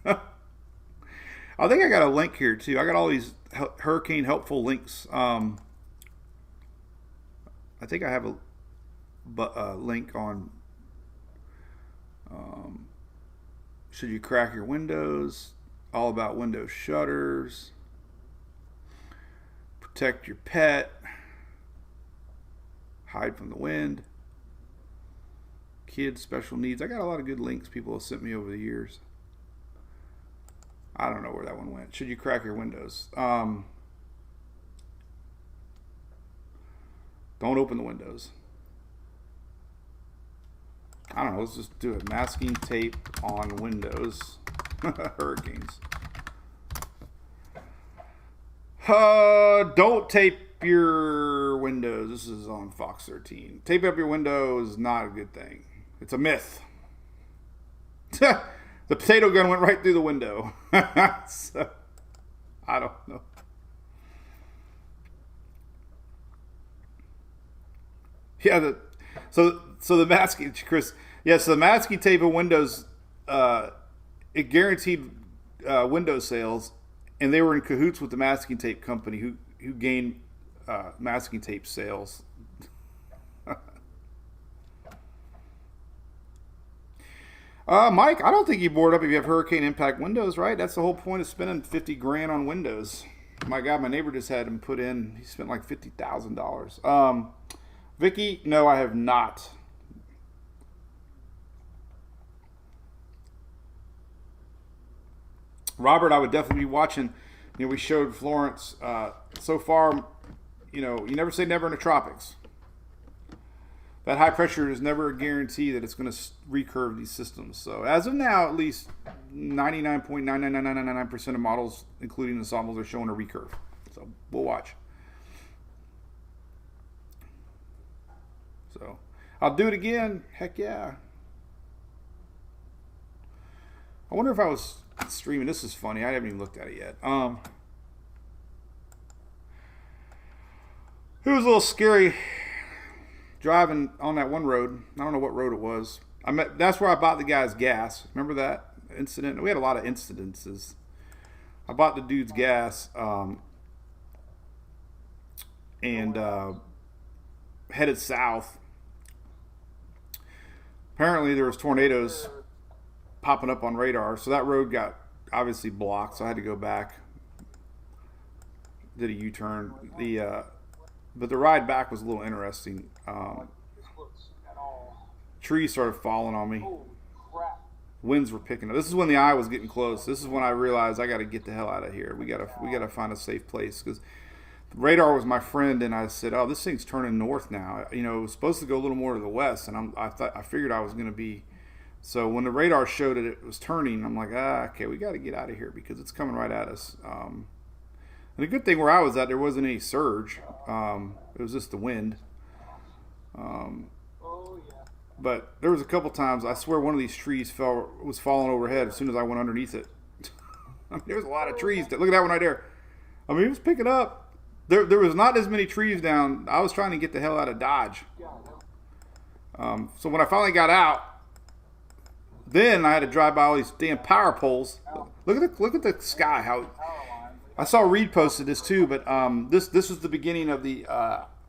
I think I got a link here too. I got all these hurricane helpful links. I think I have a link on should you crack your windows, all about window shutters, protect your pet, hide from the wind, kids special needs. I got a lot of good links people have sent me over the years. I don't know where that one went. Should you crack your windows? Don't open the windows. I don't know. Let's just do it. Masking tape on windows. Hurricanes. Don't tape your windows. This is on Fox 13. Tape up your windows is not a good thing. It's a myth. The potato gun went right through the window. So, I don't know. Yeah, so the masking, Chris. Yeah, so the masking tape of Windows, it guaranteed Windows sales, and they were in cahoots with the masking tape company who gained masking tape sales. Mike, I don't think you board up if you have hurricane impact windows, right? That's the whole point of spending $50,000 on windows. My God, my neighbor just had him put in. He spent like $50,000. Vicky, no, I have not. Robert, I would definitely be watching. You know, we showed Florence. So far, you know, you never say never in the tropics. That high pressure is never a guarantee that it's going to recurve these systems. So as of now, at least 99.99999% of models, including ensembles, are showing a recurve. So we'll watch. So I'll do it again. Heck yeah. I wonder if I was streaming. This is funny. I haven't even looked at it yet. It was a little scary driving on that one road. I don't know what road it was. That's where I bought the guy's gas. Remember that incident? We had a lot of incidences. I bought the dude's gas and headed south. Apparently there was tornadoes popping up on radar, so that road got obviously blocked, so I had to go back. Did a U-turn. But the ride back was a little interesting. Trees started falling on me. Winds were picking up. This is when the eye was getting close. This is when I realized I got to get the hell out of here. We gotta find a safe place because the radar was my friend, and I said, "Oh, this thing's turning north now." You know, it was supposed to go a little more to the west, and I figured I was going to be. So when the radar showed it was turning, I'm like, okay, we got to get out of here because it's coming right at us. And the good thing where I was at, there wasn't any surge. It was just the wind. But there was a couple times, I swear one of these trees was falling overhead as soon as I went underneath it. I mean, there was a lot of trees. Look at that one right there. I mean, it was picking up. There was not as many trees down. I was trying to get the hell out of Dodge. So when I finally got out, then I had to drive by all these damn power poles. Look at the sky. How I saw Reed posted this too, but this was the beginning of the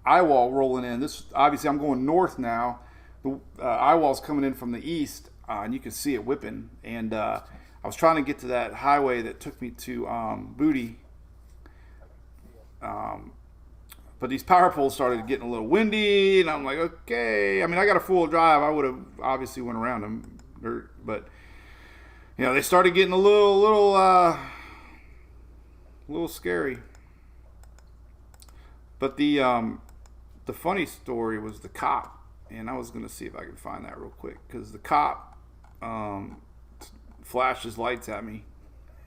eye wall rolling in. This obviously I'm going north now. The eye wall's coming in from the east. and you can see it whipping. And I was trying to get to that highway that took me to Booty. But these power poles started getting a little windy, and I'm like, okay. I mean, I got a full drive. I would have obviously went around them, but they started getting a little scary. But the funny story was the cop, and I was gonna see if I could find that real quick, because the cop flashed his lights at me,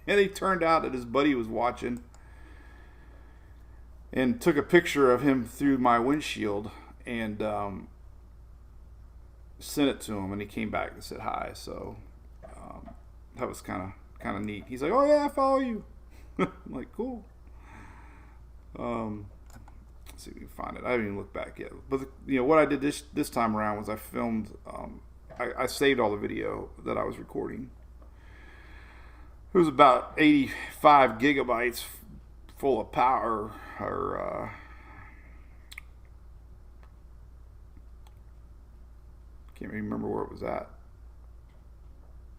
and it turned out that his buddy was watching. And took a picture of him through my windshield and sent it to him, and he came back and said hi. So that was kind of neat. He's like, "Oh yeah, I follow you." I'm like, cool. Let's see if we can find it. I haven't even looked back yet. But what I did this time around was I filmed. I saved all the video that I was recording. It was about 85 gigabytes. Full of power, or can't even remember where it was at.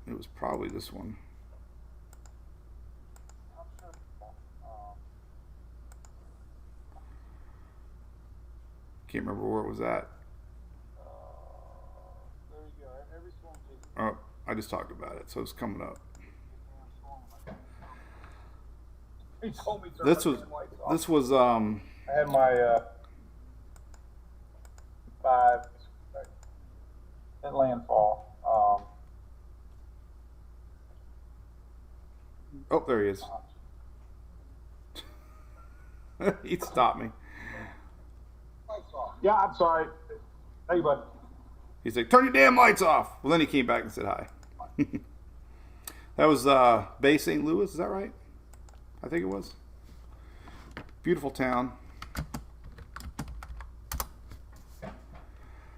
It was probably this one. Can't remember where it was at. There you go. Every storm season. Oh, I just talked about it, so it's coming up. He told me This was I had my 5 at landfall. Oh, there he is. He stopped me. Yeah, I'm sorry. Hey, bud. He's like, "Turn your damn lights off." Well, then he came back and said hi. That was Bay St. Louis, is that right? I think it was. Beautiful town.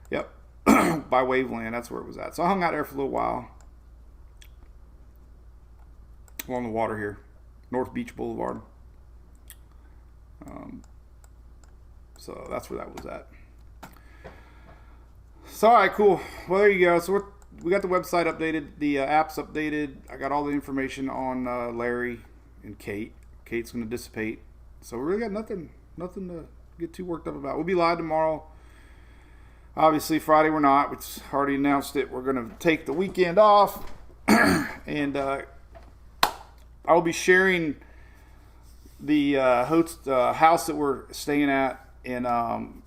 Yep. By Waveland, that's where it was at. So I hung out there for a little while. Along the water here. North Beach Boulevard. So that's where that was at. So, all right, cool. Well, there you go. So we got the website updated. The app's updated. I got all the information on Larry and Kate. Kate's going to dissipate. So we really got nothing to get too worked up about. We'll be live tomorrow. Obviously, Friday we're not. It's already announced it. We're going to take the weekend off. And I will be sharing the house that we're staying at in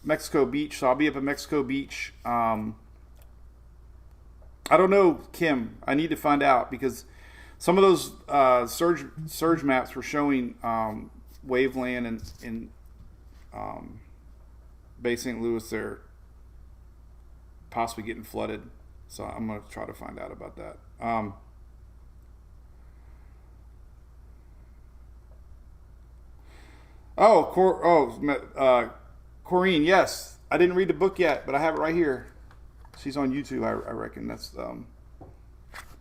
Mexico Beach. So I'll be up at Mexico Beach. I don't know, Kim. I need to find out, because some of those surge maps were showing Waveland and Bay St. Louis there possibly getting flooded. So I'm going to try to find out about that. Corrine, yes. I didn't read the book yet, but I have it right here. She's on YouTube, I reckon. That's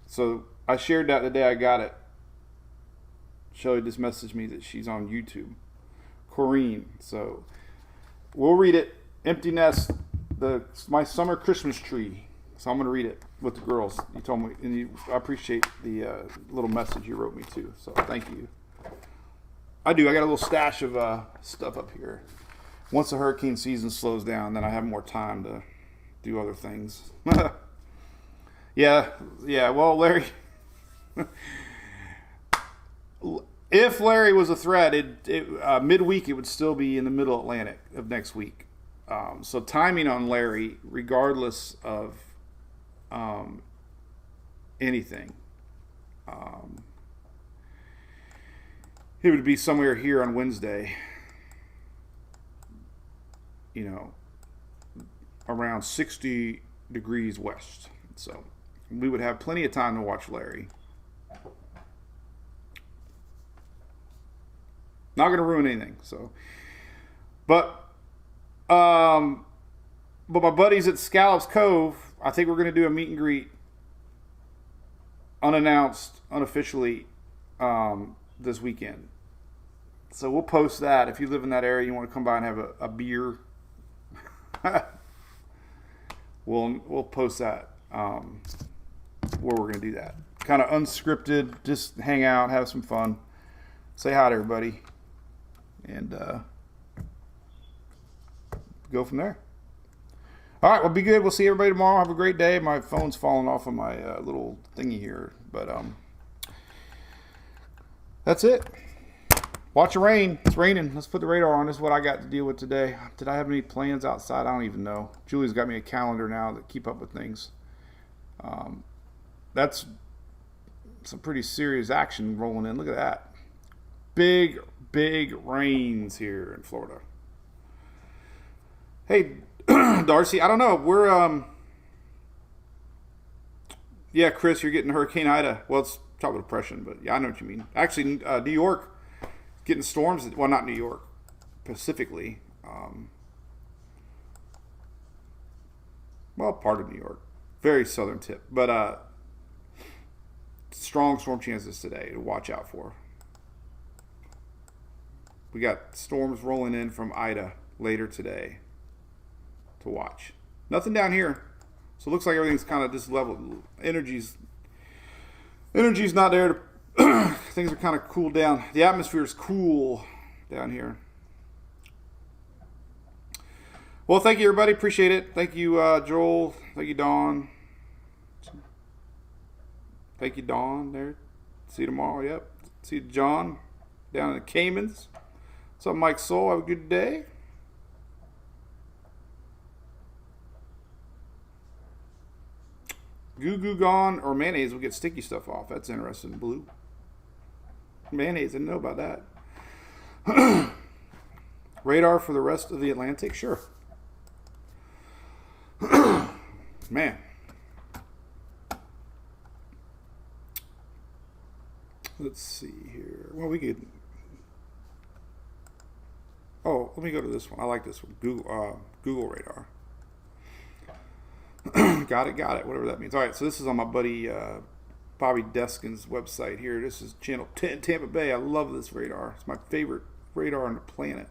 so I shared that the day I got it. Shelly just messaged me that she's on YouTube. Corrine. So we'll read it. Empty Nest, my summer Christmas tree. So I'm going to read it with the girls. You told me, and I appreciate the little message you wrote me too. So thank you. I do. I got a little stash of stuff up here. Once the hurricane season slows down, then I have more time to do other things. Yeah. Well, Larry, if Larry was a threat, midweek it would still be in the middle Atlantic of next week. So timing on Larry, regardless of anything, it would be somewhere here on Wednesday, around 60 degrees west. So we would have plenty of time to watch Larry. Not going to ruin anything. So, but my buddies at Scallops Cove, I think we're going to do a meet and greet, unannounced, unofficially, this weekend. So we'll post that. If you live in that area, you want to come by and have a beer, we'll post that. where we're going to do that. Kind of unscripted, just hang out, have some fun, say hi to everybody, and go from there. All right, well, be good. We'll see everybody tomorrow. Have a great day. My phone's falling off of my little thingy here, but that's it. Watch the rain. It's raining. Let's put the radar on. This is what I got to deal with today. Did I have any plans outside? I don't even know. Julie's got me a calendar now to keep up with things. That's some pretty serious action rolling in. Look at that. Big rains here in Florida. Hey, Darcy, I don't know. We're, yeah, Chris, you're getting Hurricane Ida. Well, it's tropical depression, but yeah, I know what you mean. Actually, New York, getting storms. Well, not New York, specifically. Well, part of New York. Very southern tip. But strong storm chances today to watch out for. We got storms rolling in from Ida later today to watch. Nothing down here. So it looks like everything's kind of just leveled. Energy's not there to things are kind of cooled down. The atmosphere is cool down here. Well, thank you, everybody. Appreciate it. Thank you, Joel. Thank you, Dawn. Thank you, Dawn. There. See you tomorrow. Yep. See you, John, down in the Caymans. What's up, Mike Soul? Have a good day. Goo Goo Gone or mayonnaise will get sticky stuff off. That's interesting. Blue. Mayonnaise, I didn't know about that. Radar for the rest of the Atlantic? Sure. Man. Let's see here. Well, we could... Oh, let me go to this one. I like this one. Google Radar. Got it. Whatever that means. All right, so this is on my buddy... Bobby Deskin's website here. This is channel 10 Tampa Bay. I love this radar. It's my favorite radar on the planet.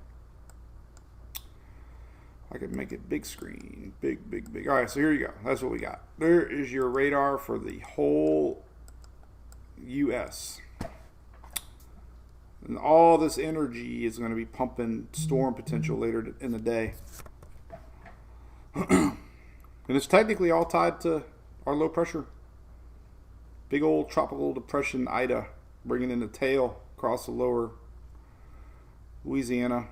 I could make it big screen. Big. All right, so here you go. That's what we got. There is your radar for the whole U.S. And all this energy is going to be pumping storm potential later in the day. And it's technically all tied to our low pressure. Big old tropical depression Ida bringing in the tail across the lower Louisiana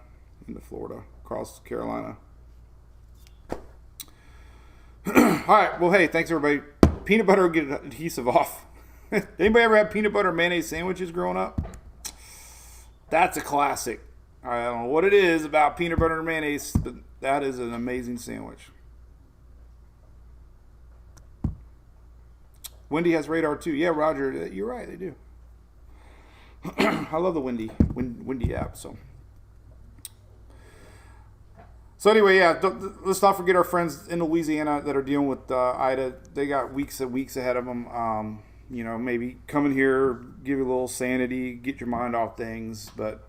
into Florida, across Carolina. All right. Well, hey, thanks, everybody. Peanut butter will get adhesive off. Anybody ever had peanut butter mayonnaise sandwiches growing up? That's a classic. I don't know what it is about peanut butter and mayonnaise, but that is an amazing sandwich. Wendy has radar too. Yeah, Roger, you're right. They do. I love the Wendy app. So anyway, yeah. Let's not forget our friends in Louisiana that are dealing with Ida. They got weeks and weeks ahead of them. Maybe come in here, give you a little sanity, get your mind off things. But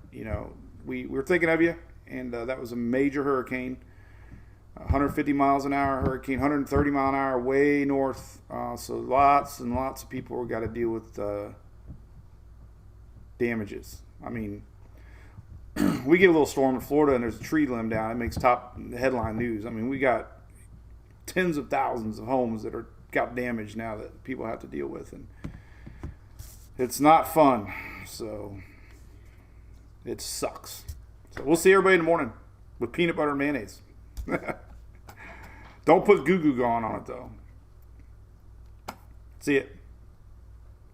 we're thinking of you, and that was a major hurricane. 150 miles an hour hurricane, 130 mile an hour way north. So lots and lots of people got to deal with damages. I mean, we get a little storm in Florida and there's a tree limb down. It makes top headline news. I mean, we got tens of thousands of homes that got damaged now that people have to deal with, and it's not fun. So it sucks. So we'll see everybody in the morning with peanut butter and mayonnaise. Don't put Goo Goo Gone on it, though. See it.